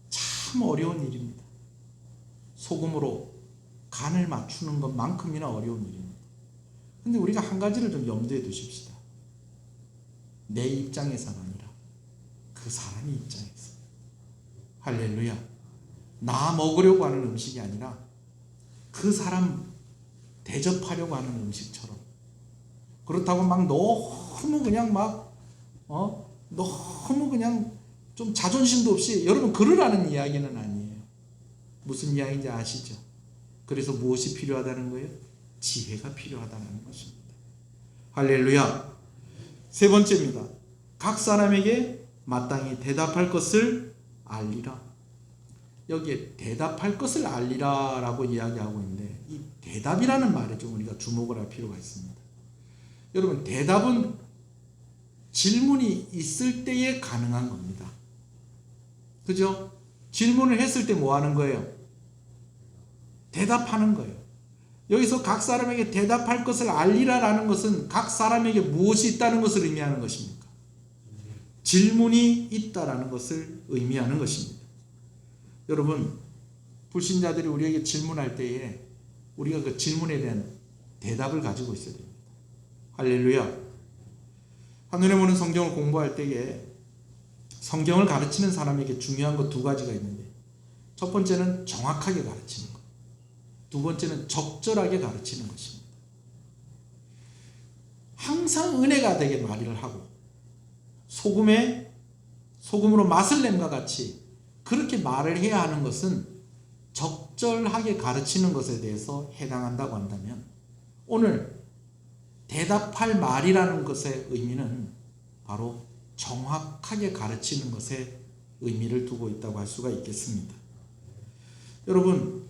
참 어려운 일입니다. 소금으로 간을 맞추는 것만큼이나 어려운 일입니다. 근데 우리가 한 가지를 좀 염두에 두십시다. 내 입장에서가 아니라 그 사람의 입장에서. 할렐루야. 나 먹으려고 하는 음식이 아니라 그 사람 대접하려고 하는 음식처럼. 그렇다고 막 너무 그냥 너무 그냥 좀 자존심도 없이, 여러분 그러라는 이야기는 아니에요. 무슨 이야기인지 아시죠? 그래서 무엇이 필요하다는 거예요? 지혜가 필요하다는 것입니다. 할렐루야. 세 번째입니다. 각 사람에게 마땅히 대답할 것을 알리라. 여기에 대답할 것을 알리라라고 이야기하고 있는데 이 대답이라는 말에 좀 우리가 주목을 할 필요가 있습니다. 여러분, 대답은 질문이 있을 때에 가능한 겁니다. 그죠? 질문을 했을 때 뭐 하는 거예요? 대답하는 거예요. 여기서 각 사람에게 대답할 것을 알리라라는 것은 각 사람에게 무엇이 있다는 것을 의미하는 것입니까? 질문이 있다라는 것을 의미하는 것입니다. 여러분, 불신자들이 우리에게 질문할 때에 우리가 그 질문에 대한 대답을 가지고 있어야 됩니다. 할렐루야. 한눈에 보는 성경을 공부할 때에 성경을 가르치는 사람에게 중요한 것 두 가지가 있는데, 첫 번째는 정확하게 가르치는 것, 두 번째는 적절하게 가르치는 것입니다. 항상 은혜가 되게 말을 하고 소금으로 맛을 냄과 같이 그렇게 말을 해야 하는 것은 적절하게 가르치는 것에 대해서 해당한다고 한다면, 오늘 대답할 말이라는 것의 의미는 바로 정확하게 가르치는 것에 의미를 두고 있다고 할 수가 있겠습니다. 여러분,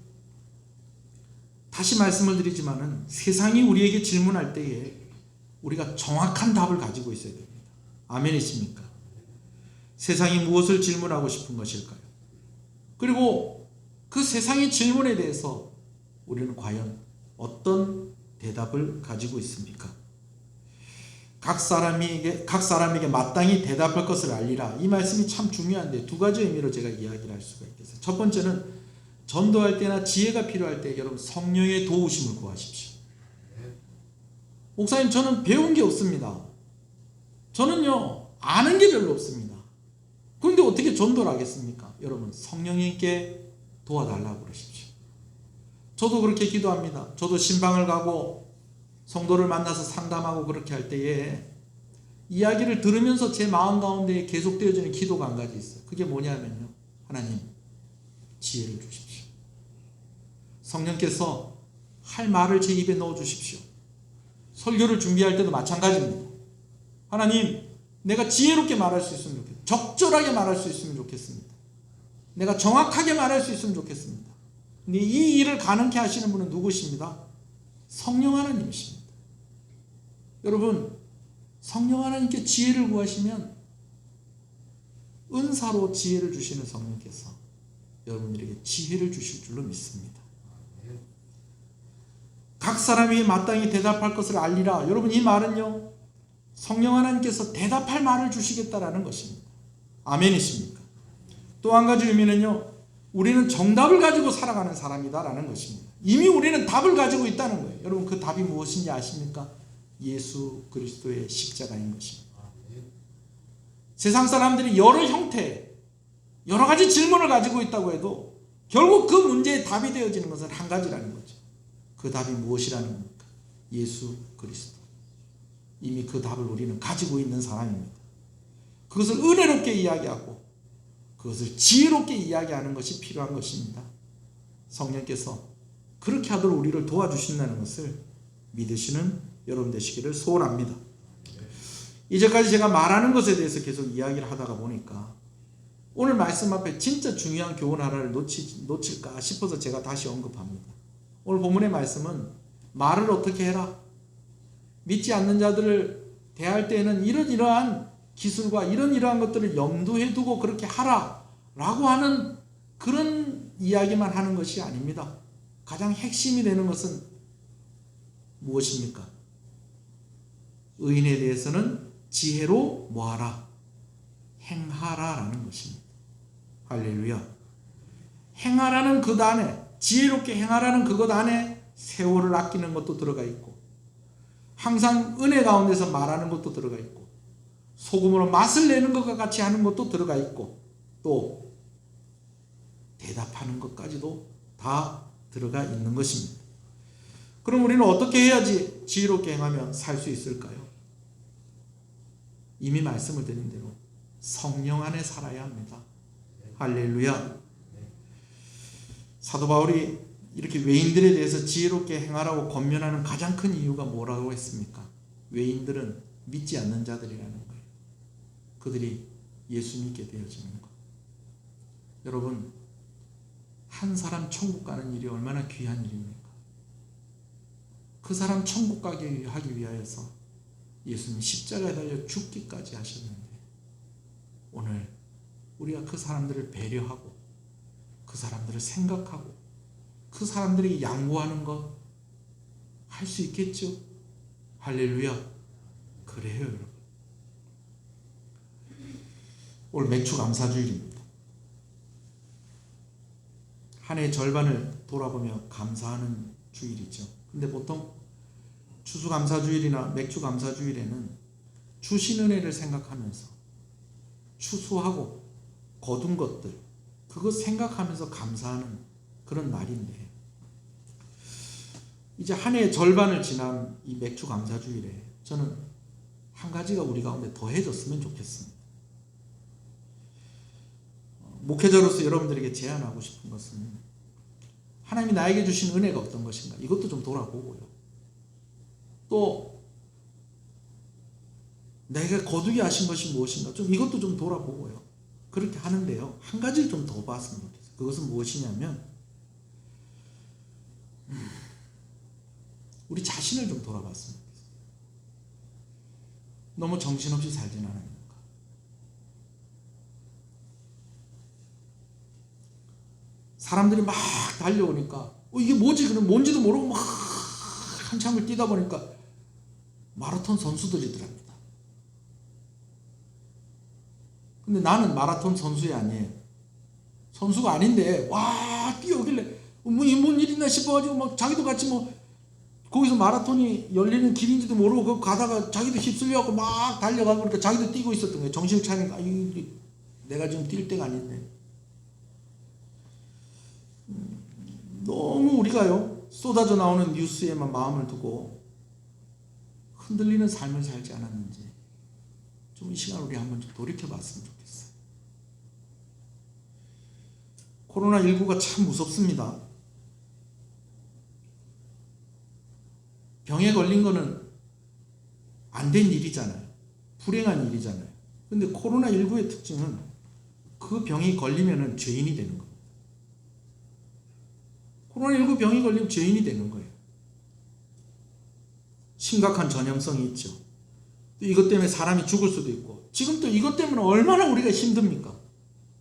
다시 말씀을 드리지만은 세상이 우리에게 질문할 때에 우리가 정확한 답을 가지고 있어야 됩니다. 아멘이십니까? 세상이 무엇을 질문하고 싶은 것일까요? 그리고 그 세상의 질문에 대해서 우리는 과연 어떤 대답을 가지고 있습니까? 각 사람에게 마땅히 대답할 것을 알리라. 이 말씀이 참 중요한데 두 가지 의미로 제가 이야기를 할 수가 있겠어요. 첫 번째는 전도할 때나 지혜가 필요할 때 여러분 성령의 도우심을 구하십시오. 목사님, 저는 배운 게 없습니다. 저는요 아는 게 별로 없습니다. 그런데 어떻게 전도를 하겠습니까? 여러분, 성령님께 도와달라고 그러십시오. 저도 그렇게 기도합니다. 저도 신방을 가고 성도를 만나서 상담하고 그렇게 할 때에 이야기를 들으면서 제 마음 가운데 계속되어지는 기도가 한 가지 있어요. 그게 뭐냐면요, 하나님 지혜를 주십시오. 성령께서 할 말을 제 입에 넣어 주십시오. 설교를 준비할 때도 마찬가지입니다. 하나님, 내가 지혜롭게 말할 수 있으면 좋겠습니다. 적절하게 말할 수 있으면 좋겠습니다. 내가 정확하게 말할 수 있으면 좋겠습니다. 근데 이 일을 가능케 하시는 분은 누구십니다? 성령 하나님이십니다. 여러분, 성령 하나님께 지혜를 구하시면 은사로 지혜를 주시는 성령께서 여러분들에게 지혜를 주실 줄로 믿습니다. 각 사람이 마땅히 대답할 것을 알리라. 여러분, 이 말은요, 성령 하나님께서 대답할 말을 주시겠다라는 것입니다. 아멘이십니까? 또 한 가지 의미는요, 우리는 정답을 가지고 살아가는 사람이다라는 것입니다. 이미 우리는 답을 가지고 있다는 거예요. 여러분, 그 답이 무엇인지 아십니까? 예수 그리스도의 십자가인 것입니다. 세상 사람들이 여러 형태, 여러 가지 질문을 가지고 있다고 해도 결국 그 문제의 답이 되어지는 것은 한 가지라는 거죠. 그 답이 무엇이라는 겁니까? 예수 그리스도. 이미 그 답을 우리는 가지고 있는 사람입니다. 그것을 은혜롭게 이야기하고 그것을 지혜롭게 이야기하는 것이 필요한 것입니다. 성령께서 그렇게 하도록 우리를 도와주신다는 것을 믿으시는 여러분 되시기를 소원합니다. 이제까지 제가 말하는 것에 대해서 계속 이야기를 하다가 보니까 오늘 말씀 앞에 진짜 중요한 교훈 하나를 놓칠까 싶어서 제가 다시 언급합니다. 오늘 본문의 말씀은 말을 어떻게 해라, 믿지 않는 자들을 대할 때에는 이러한 기술과 이러한 것들을 염두에 두고 그렇게 하라 라고 하는 그런 이야기만 하는 것이 아닙니다. 가장 핵심이 되는 것은 무엇입니까? 의인에 대해서는 지혜로 뭐하라? 행하라 라는 것입니다. 할렐루야. 행하라는 그 안에, 지혜롭게 행하라는 그것 안에 세월을 아끼는 것도 들어가 있고, 항상 은혜 가운데서 말하는 것도 들어가 있고, 소금으로 맛을 내는 것과 같이 하는 것도 들어가 있고, 또 대답하는 것까지도 다 들어가 있는 것입니다. 그럼 우리는 어떻게 해야지 지혜롭게 행하며 살 수 있을까요? 이미 말씀을 드린 대로 성령 안에 살아야 합니다. 할렐루야. 사도 바울이 이렇게 외인들에 대해서 지혜롭게 행하라고 권면하는 가장 큰 이유가 뭐라고 했습니까? 외인들은 믿지 않는 자들이라는 거예요. 그들이 예수 믿게 되어지는 것. 여러분, 한 사람 천국 가는 일이 얼마나 귀한 일입니까? 그 사람 천국 가게 하기 위하여서 예수님 십자가에 달려 죽기까지 하셨는데, 오늘 우리가 그 사람들을 배려하고 그 사람들을 생각하고 그 사람들이 양보하는 것 할 수 있겠죠? 할렐루야. 그래요, 여러분. 오늘 맥주 감사주일입니다. 한 해 절반을 돌아보며 감사하는 주일이죠. 근데 보통 추수감사주일이나 맥주감사주일에는 주신 은혜를 생각하면서 추수하고 거둔 것들, 그거 생각하면서 감사하는 그런 날인데, 이제 한 해의 절반을 지난 이 맥주감사주일에 저는 한 가지가 우리 가운데 더해졌으면 좋겠습니다. 목회자로서 여러분들에게 제안하고 싶은 것은, 하나님이 나에게 주신 은혜가 어떤 것인가, 이것도 좀 돌아보고요. 또 내가 거두게 하신 것이 무엇인가, 좀 이것도 좀 돌아보고요. 그렇게 하는데요, 한 가지를 좀 더 봤으면 좋겠어요. 그것은 무엇이냐면, 우리 자신을 좀 돌아봤으면 좋겠어요. 너무 정신없이 살진 않았는가. 사람들이 막 달려오니까 이게 뭐지? 그럼 뭔지도 모르고 막 한참을 뛰다 보니까 마라톤 선수들이더랍니다. 근데 나는 마라톤 선수이 아니에요. 선수가 아닌데 와 뛰어오길래 뭔 일 있나 싶어가지고 막 자기도 같이 뭐 거기서 마라톤이 열리는 길인지도 모르고 그 가다가 자기도 휩쓸려갖고 막 달려가고 그러니까 자기도 뛰고 있었던 거예요. 정신을 차리니까 내가 지금 뛸 때가 아닌데. 너무 우리가요 쏟아져 나오는 뉴스에만 마음을 두고 흔들리는 삶을 살지 않았는지 좀 이 시간 우리 한번 좀 돌이켜 봤으면 좋겠어요. 코로나19가 참 무섭습니다. 병에 걸린 거는 안 된 일이잖아요. 불행한 일이잖아요. 근데 코로나19의 특징은 그 병이 걸리면은 죄인이 되는 겁니다. 코로나19 병이 걸리면 죄인이 되는 거예요. 심각한 전염성이 있죠. 또 이것 때문에 사람이 죽을 수도 있고, 지금 또 이것 때문에 얼마나 우리가 힘듭니까?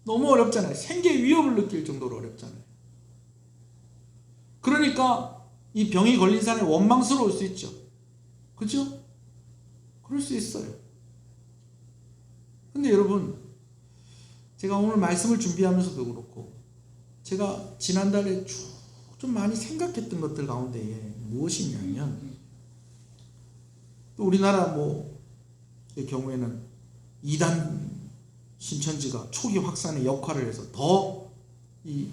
너무 어렵잖아요. 생계의 위협을 느낄 정도로 어렵잖아요. 그러니까 이 병이 걸린 사람이 원망스러울 수 있죠. 그죠? 그럴 수 있어요. 근데 여러분, 제가 오늘 말씀을 준비하면서도 그렇고 제가 지난달에 쭉 좀 많이 생각했던 것들 가운데에 무엇이냐면, 또 우리나라 의 경우에는 이단 신천지가 초기 확산의 역할을 해서 더 이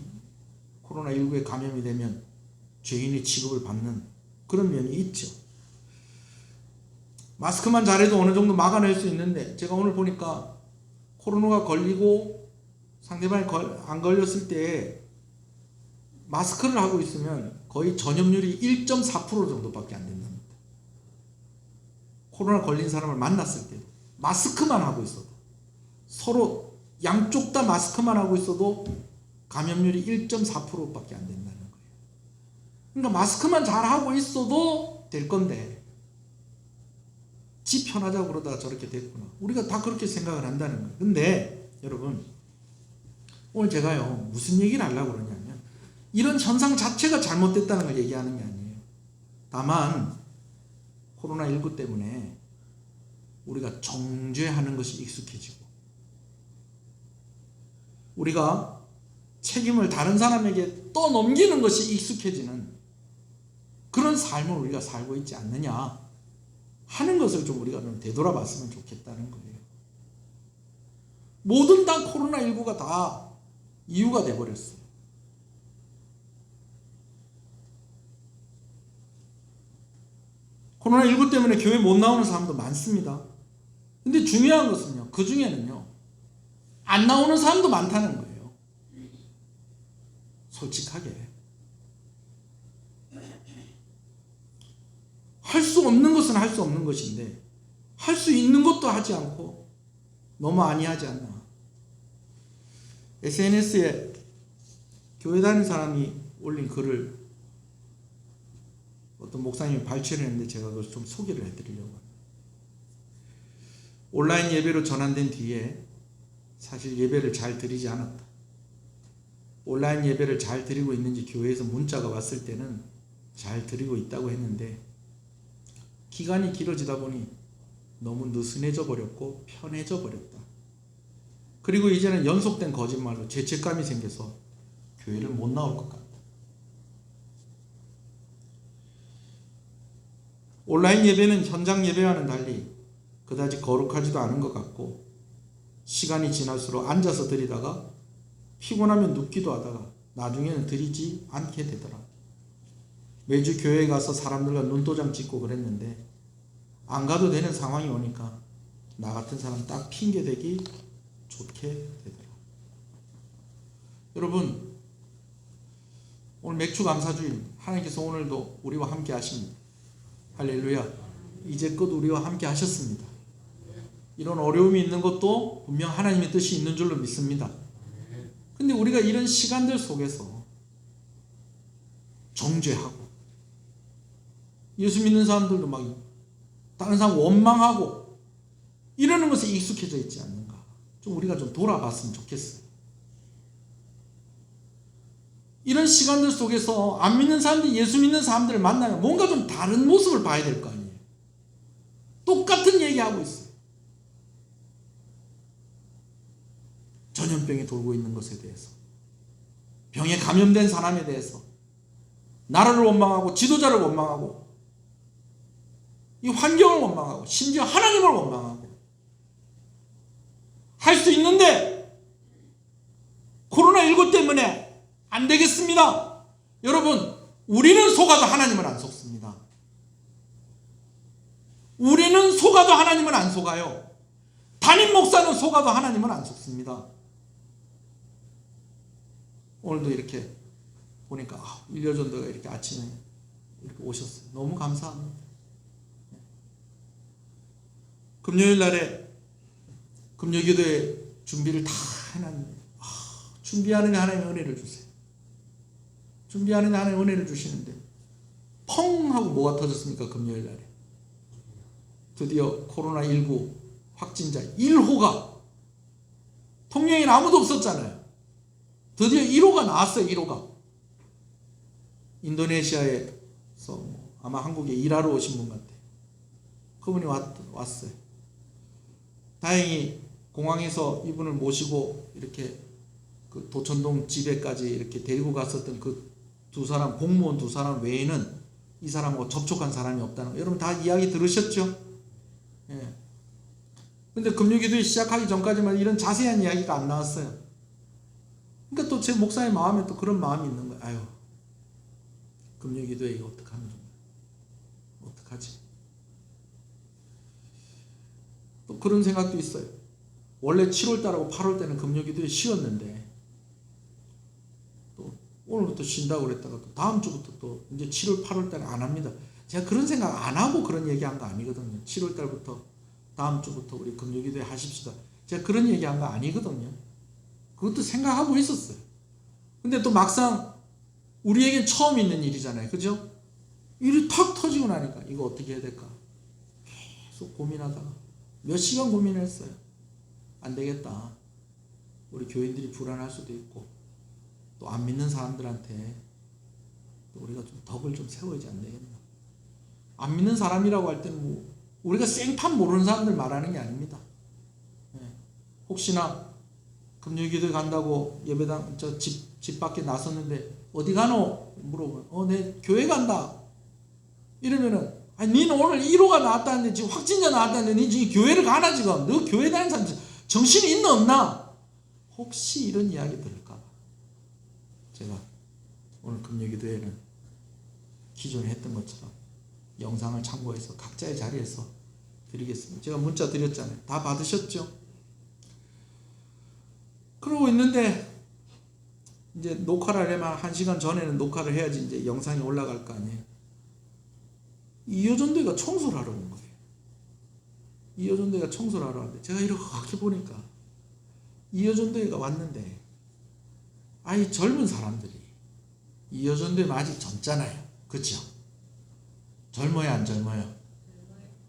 코로나19에 감염이 되면 죄인의 취급을 받는 그런 면이 있죠. 마스크만 잘해도 어느 정도 막아낼 수 있는데, 제가 오늘 보니까 코로나가 걸리고 상대방이 안 걸렸을 때 마스크를 하고 있으면 거의 전염률이 1.4% 정도밖에 안 된답니다. 코로나 걸린 사람을 만났을 때도 마스크만 하고 있어도, 서로 양쪽 다 마스크만 하고 있어도 감염률이 1.4%밖에 안 된다는 거예요. 그러니까 마스크만 잘하고 있어도 될 건데 지 편하자고 그러다가 저렇게 됐구나. 우리가 다 그렇게 생각을 한다는 거예요. 근데 여러분, 오늘 제가요 무슨 얘기를 하려고 그러냐면, 이런 현상 자체가 잘못됐다는 걸 얘기하는 게 아니에요. 다만 코로나19 때문에 우리가 정죄하는 것이 익숙해지고, 우리가 책임을 다른 사람에게 떠넘기는 것이 익숙해지는 그런 삶을 우리가 살고 있지 않느냐 하는 것을 좀 우리가 좀 되돌아봤으면 좋겠다는 거예요. 뭐든 다 코로나19가 다 이유가 돼버렸어요. 코로나19 때문에 교회 못 나오는 사람도 많습니다. 근데 중요한 것은요, 그 중에는요 안 나오는 사람도 많다는 거예요. 솔직하게 할 수 없는 것은 할 수 없는 것인데, 할 수 있는 것도 하지 않고 너무 아니하지 않나. SNS에 교회 다니는 사람이 올린 글을 어떤 목사님이 발췌를 했는데 제가 그걸 좀 소개를 해드리려고 합니다. 온라인 예배로 전환된 뒤에 사실 예배를 잘 드리지 않았다. 온라인 예배를 잘 드리고 있는지 교회에서 문자가 왔을 때는 잘 드리고 있다고 했는데 기간이 길어지다 보니 너무 느슨해져 버렸고 편해져 버렸다. 그리고 이제는 연속된 거짓말로 죄책감이 생겨서 교회를 못 나올 것 같다. 온라인 예배는 현장 예배와는 달리 그다지 거룩하지도 않은 것 같고 시간이 지날수록 앉아서 드리다가 피곤하면 눕기도 하다가 나중에는 드리지 않게 되더라. 매주 교회에 가서 사람들과 눈도장 찍고 그랬는데 안 가도 되는 상황이 오니까 나 같은 사람 딱 핑계대기 좋게 되더라. 여러분, 오늘 맥주 감사주일 하나님께서 오늘도 우리와 함께 하십니다. 할렐루야. 이제껏 우리와 함께 하셨습니다. 이런 어려움이 있는 것도 분명 하나님의 뜻이 있는 줄로 믿습니다. 근데 우리가 이런 시간들 속에서 정죄하고 예수 믿는 사람들도 막 다른 사람 원망하고 이러는 것에 익숙해져 있지 않는가. 좀 우리가 좀 돌아봤으면 좋겠어요. 이런 시간들 속에서 안 믿는 사람들이 예수 믿는 사람들을 만나면 뭔가 좀 다른 모습을 봐야 될 거 아니에요. 똑같은 얘기하고 있어요. 전염병이 돌고 있는 것에 대해서, 병에 감염된 사람에 대해서, 나라를 원망하고 지도자를 원망하고 이 환경을 원망하고 심지어 하나님을 원망하고 할 수 있는데 코로나19 때문에 안 되겠습니다. 여러분, 우리는 속아도 하나님은 안 속습니다. 우리는 속아도 하나님은 안 속아요. 담임 목사는 속아도 하나님은 안 속습니다. 오늘도 이렇게 보니까 1년 전도가 이렇게 아침에 이렇게 오셨어요. 너무 감사합니다. 금요일 날에 금요기도회 준비를 다 해놨는데 준비하는 데 하나님의 은혜를 주세요. 준비하는 데 하나님의 은혜를 주시는데 펑 하고 뭐가 터졌습니까? 금요일 날에 드디어 코로나19 확진자 1호가, 통영에는 아무도 없었잖아요. 드디어 1호가 나왔어요. 1호가 인도네시아에서 아마 한국에 일하러 오신 분 같아요. 그분이 왔어요. 다행히 공항에서 이분을 모시고 이렇게 그 도천동 집에까지 이렇게 데리고 갔었던 그 두 사람, 공무원 두 사람 외에는 이 사람하고 접촉한 사람이 없다는 거 여러분 다 이야기 들으셨죠? 예. 근데 금요기도회 시작하기 전까지만 이런 자세한 이야기가 안 나왔어요. 그러니까 또 제 목사의 마음에 또 그런 마음이 있는 거예요. 아유, 금요기도회 이거 어떡하면 좋나? 어떡하지? 또 그런 생각도 있어요. 원래 7월달하고 8월때는 금요기도회 쉬었는데 또 오늘부터 쉰다고 그랬다가 또 다음 주부터 또 이제 7월 8월달에 안 합니다. 제가 그런 생각 안 하고 그런 얘기한 거 아니거든요. 7월달부터 다음 주부터 우리 금요기도회 하십시다. 제가 그런 얘기한 거 아니거든요. 그것도 생각하고 있었어요. 근데 또 막상 우리에겐 처음 있는 일이잖아요. 그죠? 일이 탁 터지고 나니까 이거 어떻게 해야 될까? 계속 고민하다가 몇 시간 고민했어요. 안 되겠다. 우리 교인들이 불안할 수도 있고 또 안 믿는 사람들한테 또 우리가 좀 덕을 좀 세워야지 안 되겠나. 안 믿는 사람이라고 할 때는 뭐 우리가 생판 모르는 사람들 말하는 게 아닙니다. 혹시나 금요기도 간다고 예배당 집 밖에 나섰는데 어디 가노? 물어보면 내 교회 간다. 이러면은 니는 오늘 1호가 나왔다는데 지금 확진자 나왔다는데 니 지금 교회를 가나 지금? 너 교회 다니는 사람 정신이 있나 없나? 혹시 이런 이야기 들을까 봐 제가 오늘 금요기도회는 기존에 했던 것처럼 영상을 참고해서 각자의 자리에서 드리겠습니다. 제가 문자 드렸잖아요. 다 받으셨죠? 그러고 있는데 이제 녹화를 하려면 1시간 전에는 녹화를 해야지 이제 영상이 올라갈 거 아니에요. 이효전도가 청소를 하러 온 거예요. 이여전도회가 청소를 하러 왔는데 제가 이렇게 보니까 이여전도회가 왔는데 아이 젊은 사람들이 이여전도회 아직 젊잖아요. 그렇죠? 젊어요 안 젊어요?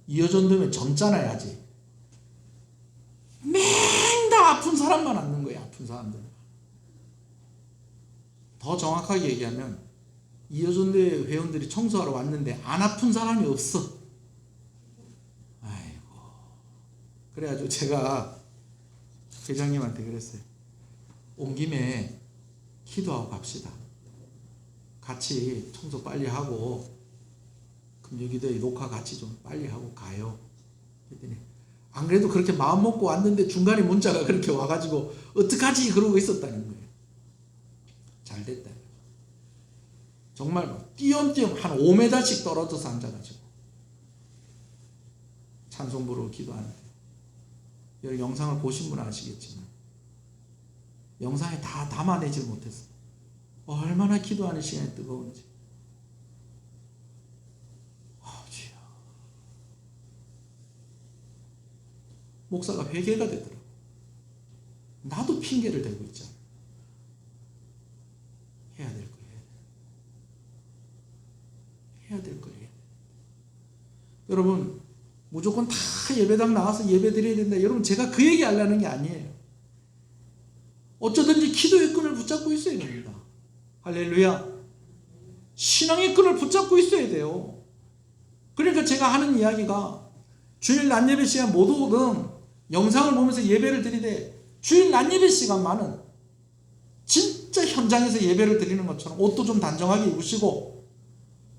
이여전도회 젊잖아요 아직. 맨다 아픈 사람만 앉는 거예요. 아픈 사람들. 더 정확하게 얘기하면 이여전도회 회원들이 청소하러 왔는데 안 아픈 사람이 없어. 아이고. 그래가지고 제가 회장님한테 그랬어요. 온 김에 기도하고 갑시다. 같이 청소 빨리 하고 그럼 여기도 녹화 같이 좀 빨리 하고 가요. 그랬더니 안 그래도 그렇게 마음 먹고 왔는데 중간에 문자가 그렇게 와가지고 어떡하지 그러고 있었다는 거예요. 잘 됐다. 정말 막 띄엄띄엄 한 5m씩 떨어져서 앉아가지고 찬송 부르고 기도하는데 여기 영상을 보신 분은 아시겠지만 영상에 다 담아내질 못했어. 얼마나 기도하는 시간이 뜨거운지. 주여. 목사가 회개가 되더라고. 나도 핑계를 대고 있잖아. 해야 될 거예요. 해야 될 거예요. 여러분 무조건 다 예배당 나와서 예배 드려야 된다. 여러분 제가 그 얘기 하려는 게 아니에요. 어쩌든지 기도의 끈을 붙잡고 있어야 됩니다. 할렐루야. 신앙의 끈을 붙잡고 있어야 돼요. 그러니까 제가 하는 이야기가 주일 낮예배 시간 못 오든 영상을 보면서 예배를 드리되 주일 낮예배 시간만은 진짜 현장에서 예배를 드리는 것처럼 옷도 좀 단정하게 입으시고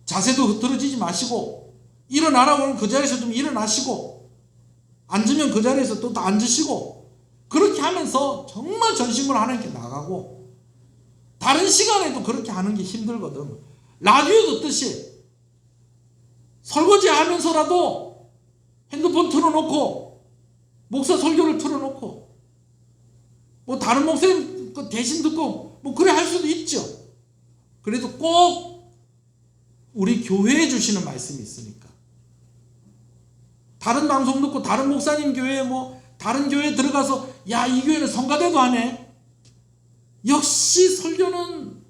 자세도 흐트러지지 마시고 일어나라고 하면 그 자리에서 좀 일어나시고 앉으면 그 자리에서 또 앉으시고 그렇게 하면서 정말 전심으로 하나님께 나가고 다른 시간에도 그렇게 하는 게 힘들거든. 라디오 듣듯이 설거지 하면서라도 핸드폰 틀어놓고 목사 설교를 틀어놓고 뭐 다른 목사님 대신 듣고 뭐 그래 할 수도 있죠. 그래도 꼭 우리 교회에 주시는 말씀이 있으니까 다른 방송 듣고 다른 목사님 교회에 뭐 다른 교회에 들어가서 야 이 교회는 성가대도 하네. 역시 설교는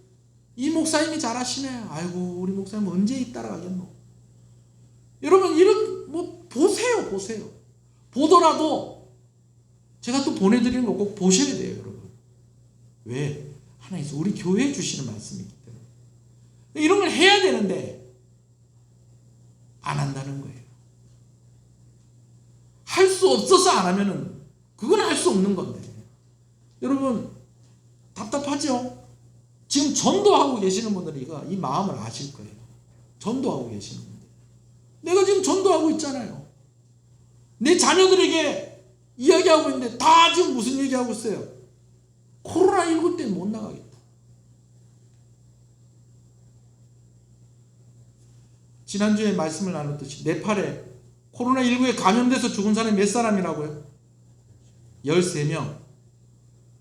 이 목사님이 잘하시네. 아이고 우리 목사님 언제 따라가겠노. 여러분 이런 뭐 보세요. 보더라도 제가 또 보내드리는 거 꼭 보셔야 돼요. 여러분. 왜? 하나님께서 우리 교회에 주시는 말씀이기 때문에 이런 걸 해야 되는데 안 한다는 거예요. 할 수 없어서 안 하면은 그건 할 수 없는 건데 여러분 답답하죠? 지금 전도하고 계시는 분들이 이 마음을 아실 거예요. 전도하고 계시는 분들. 내가 지금 전도하고 있잖아요. 내 자녀들에게 이야기하고 있는데 다 지금 무슨 얘기하고 있어요? 코로나19 때문에 못 나가겠다. 지난주에 말씀을 나눴듯이 네팔에 코로나19에 감염돼서 죽은 사람이 몇 사람이라고요? 13명.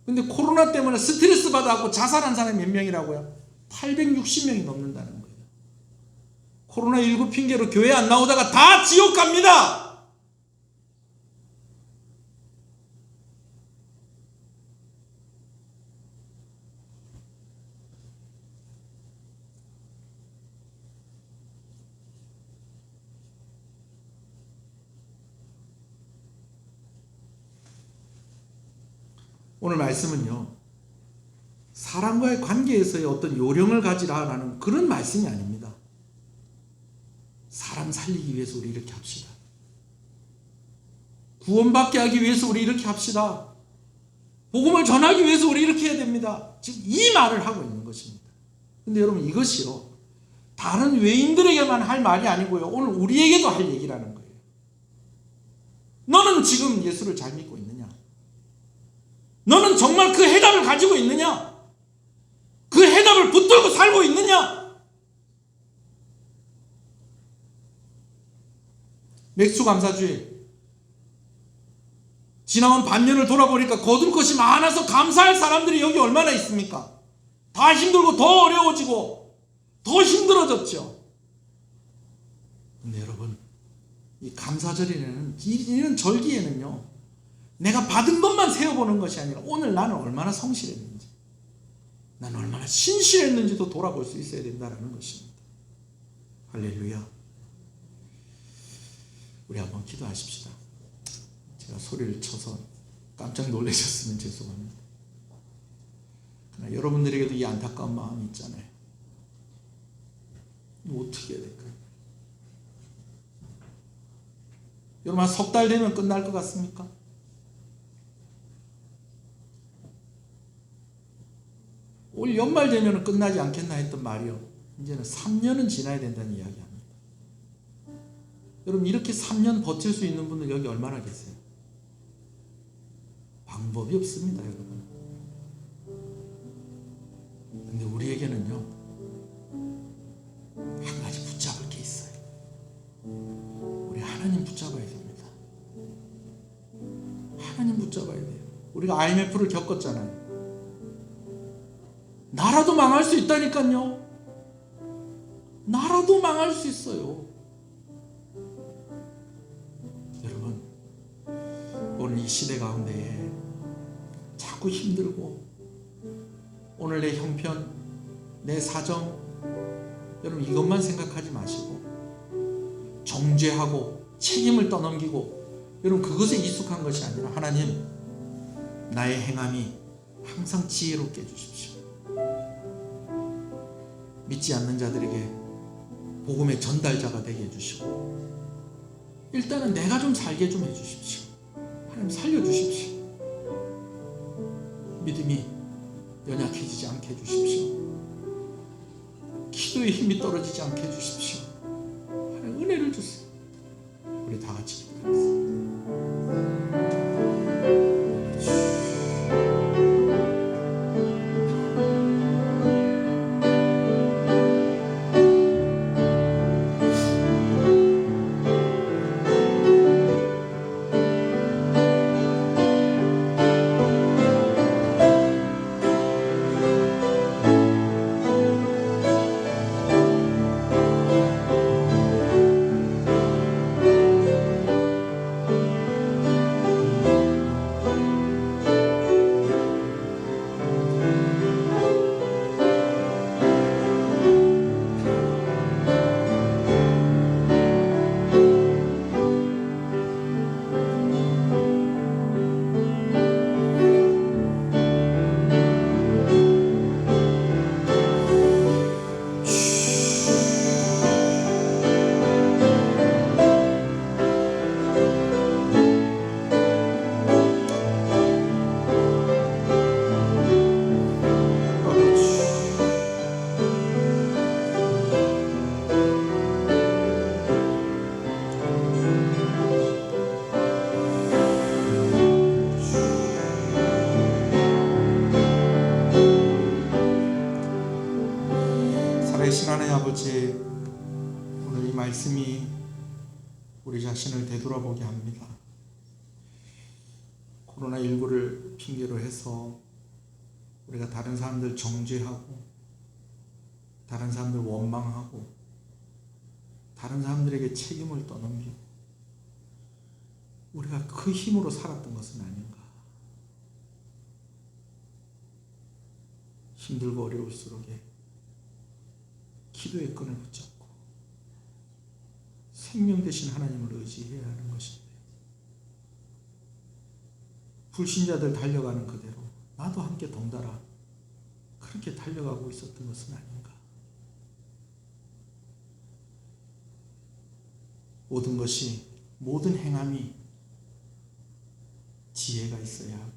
근데 코로나 때문에 스트레스 받아갖고 자살한 사람이 몇 명이라고요? 860명이 넘는다는 거예요. 코로나19 핑계로 교회 안 나오다가 다 지옥 갑니다. 오늘 말씀은요, 사람과의 관계에서의 어떤 요령을 가지라라는 그런 말씀이 아닙니다. 사람 살리기 위해서 우리 이렇게 합시다. 구원받게 하기 위해서 우리 이렇게 합시다. 복음을 전하기 위해서 우리 이렇게 해야 됩니다. 지금 이 말을 하고 있는 것입니다. 근데 여러분 이것이요, 다른 외인들에게만 할 말이 아니고요, 오늘 우리에게도 할 얘기라는 거예요. 너는 지금 예수를 잘 믿고 있느냐? 너는 정말 그 해답을 가지고 있느냐? 그 해답을 붙들고 살고 있느냐? 맥주감사주일 지나온 반년을 돌아보니까 거둘 것이 많아서 감사할 사람들이 여기 얼마나 있습니까? 다 힘들고 더 어려워지고 더 힘들어졌죠. 근데 여러분 이 감사절에는, 이런 절기에는요, 내가 받은 것만 세어보는 것이 아니라 오늘 나는 얼마나 성실했는지, 나는 얼마나 신실했는지도 돌아볼 수 있어야 된다는 것입니다. 할렐루야. 우리 한번 기도하십시다. 제가 소리를 쳐서 깜짝 놀라셨으면 죄송합니다. 그러나 여러분들에게도 이 안타까운 마음이 있잖아요. 이거 어떻게 해야 될까요? 여러분, 한 석 달 되면 끝날 것 같습니까? 올 연말 되면 끝나지 않겠나 했던 말이요, 이제는 3년은 지나야 된다는 이야기합니다. 여러분, 이렇게 3년 버틸 수 있는 분들 여기 얼마나 계세요? 방법이 없습니다, 여러분. 근데 우리에게는요, 한 가지 붙잡을 게 있어요. 우리 하나님 붙잡아야 됩니다. 하나님 붙잡아야 돼요. 우리가 IMF를 겪었잖아요. 나라도 망할 수 있다니까요. 나라도 망할 수 있어요. 여러분, 오늘 이 시대 가운데에 자꾸 힘들고, 오늘 내 형편, 내 사정, 여러분 이것만 생각하지 마시고 정죄하고 책임을 떠넘기고, 여러분 그것에 익숙한 것이 아니라, 하나님, 나의 행함이 항상 지혜롭게 해주십시오. 믿지 않는 자들에게 복음의 전달자가 되게 해주시고, 일단은 내가 좀 살게 좀 해주십시오. 하나님 살려주십시오. 믿음이 연약해지지 않게 해주십시오. 기도의 힘이 떨어지지 않게 해주십시오. 하나님 은혜를 주세요. 우리 다 같이 기도하겠습니다. 살아계신 하나님 아버지, 오늘 이 말씀이 우리 자신을 되돌아보게 합니다. 코로나19를 핑계로 해서 우리가 다른 사람들 정죄하고, 다른 사람들 원망하고, 다른 사람들에게 책임을 떠넘기고, 우리가 그 힘으로 살았던 것은 아닌가. 힘들고 어려울수록에 기도의 끈을 붙잡고 생명 되신 하나님을 의지해야 하는 것인데, 불신자들 달려가는 그대로 나도 함께 덩달아 그렇게 달려가고 있었던 것은 아닌가. 모든 것이, 모든 행함이 지혜가 있어야 하고,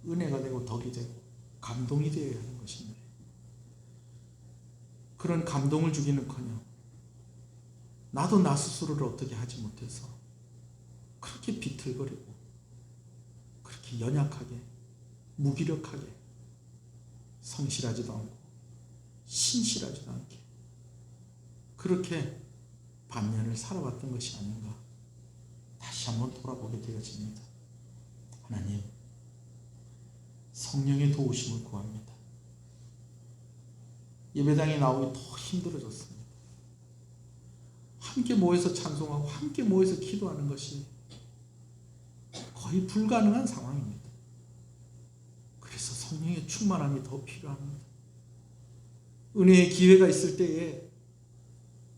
은혜가 되고 덕이 되고 감동이 되어야 하는 것인데, 그런 감동을 주기는커녕 나도 나 스스로를 어떻게 하지 못해서 그렇게 비틀거리고, 그렇게 연약하게, 무기력하게, 성실하지도 않고 신실하지도 않게 그렇게 반년을 살아왔던 것이 아닌가, 다시 한번 돌아보게 되어집니다. 하나님, 성령의 도우심을 구합니다. 예배당에 나오기 더 힘들어졌습니다. 함께 모여서 찬송하고 함께 모여서 기도하는 것이 거의 불가능한 상황입니다. 그래서 성령의 충만함이 더 필요합니다. 은혜의 기회가 있을 때에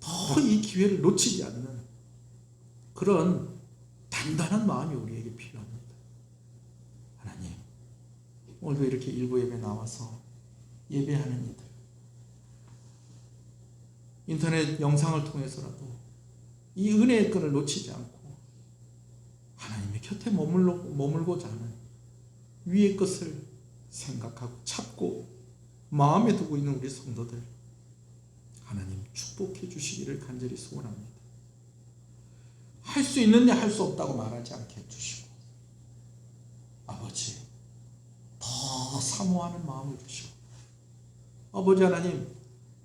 더 이 기회를 놓치지 않는 그런 단단한 마음이 우리에게 필요합니다. 하나님, 오늘도 이렇게 일부 예배 나와서 예배하는 이들, 인터넷 영상을 통해서라도 이 은혜의 끈을 놓치지 않고 하나님의 곁에 머물고자 하는 위의 것을 생각하고 찾고 마음에 두고 있는 우리 성도들, 하나님 축복해 주시기를 간절히 소원합니다. 할 수 있는데 할 수 없다고 말하지 않게 해주시고, 아버지 더 사모하는 마음을 주시고, 아버지 하나님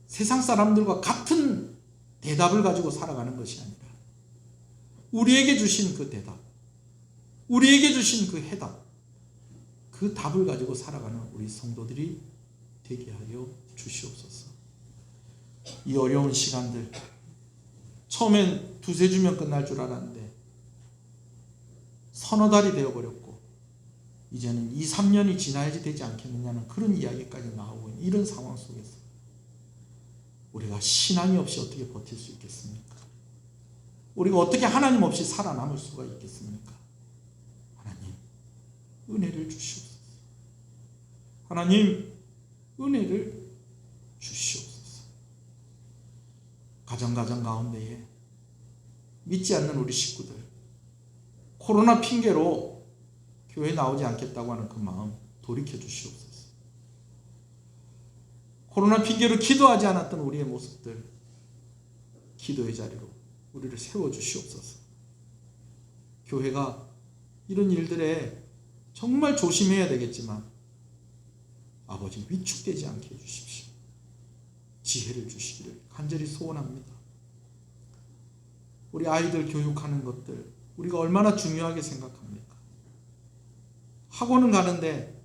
세상 사람들과 같은 대답을 가지고 살아가는 것이 아니라 우리에게 주신 그 대답, 우리에게 주신 그 해답, 그 답을 가지고 살아가는 우리 성도들이 되게 하여 주시옵소서. 이 어려운 시간들, 처음엔 두세 주면 끝날 줄 알았는데 서너 달이 되어버렸고 이제는 2, 3년이 지나야지 되지 않겠느냐는 그런 이야기까지 나오고 있는 이런 상황 속에서 우리가 신앙이 없이 어떻게 버틸 수 있겠습니까? 우리가 어떻게 하나님 없이 살아남을 수가 있겠습니까? 하나님, 은혜를 주시옵소서. 하나님, 은혜를 주시옵소서. 가정 가운데에 믿지 않는 우리 식구들, 코로나 핑계로 교회 나오지 않겠다고 하는 그 마음 돌이켜 주시옵소서. 코로나 핑계로 기도하지 않았던 우리의 모습들, 기도의 자리로 우리를 세워 주시옵소서. 교회가 이런 일들에 정말 조심해야 되겠지만 아버지 위축되지 않게 해주십시오. 지혜를 주시기를 간절히 소원합니다. 우리 아이들 교육하는 것들 우리가 얼마나 중요하게 생각합니까? 학원은 가는데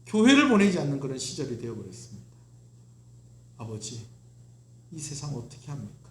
교회를 보내지 않는 그런 시절이 되어버렸습니다. 아버지, 이 세상 어떻게 합니까?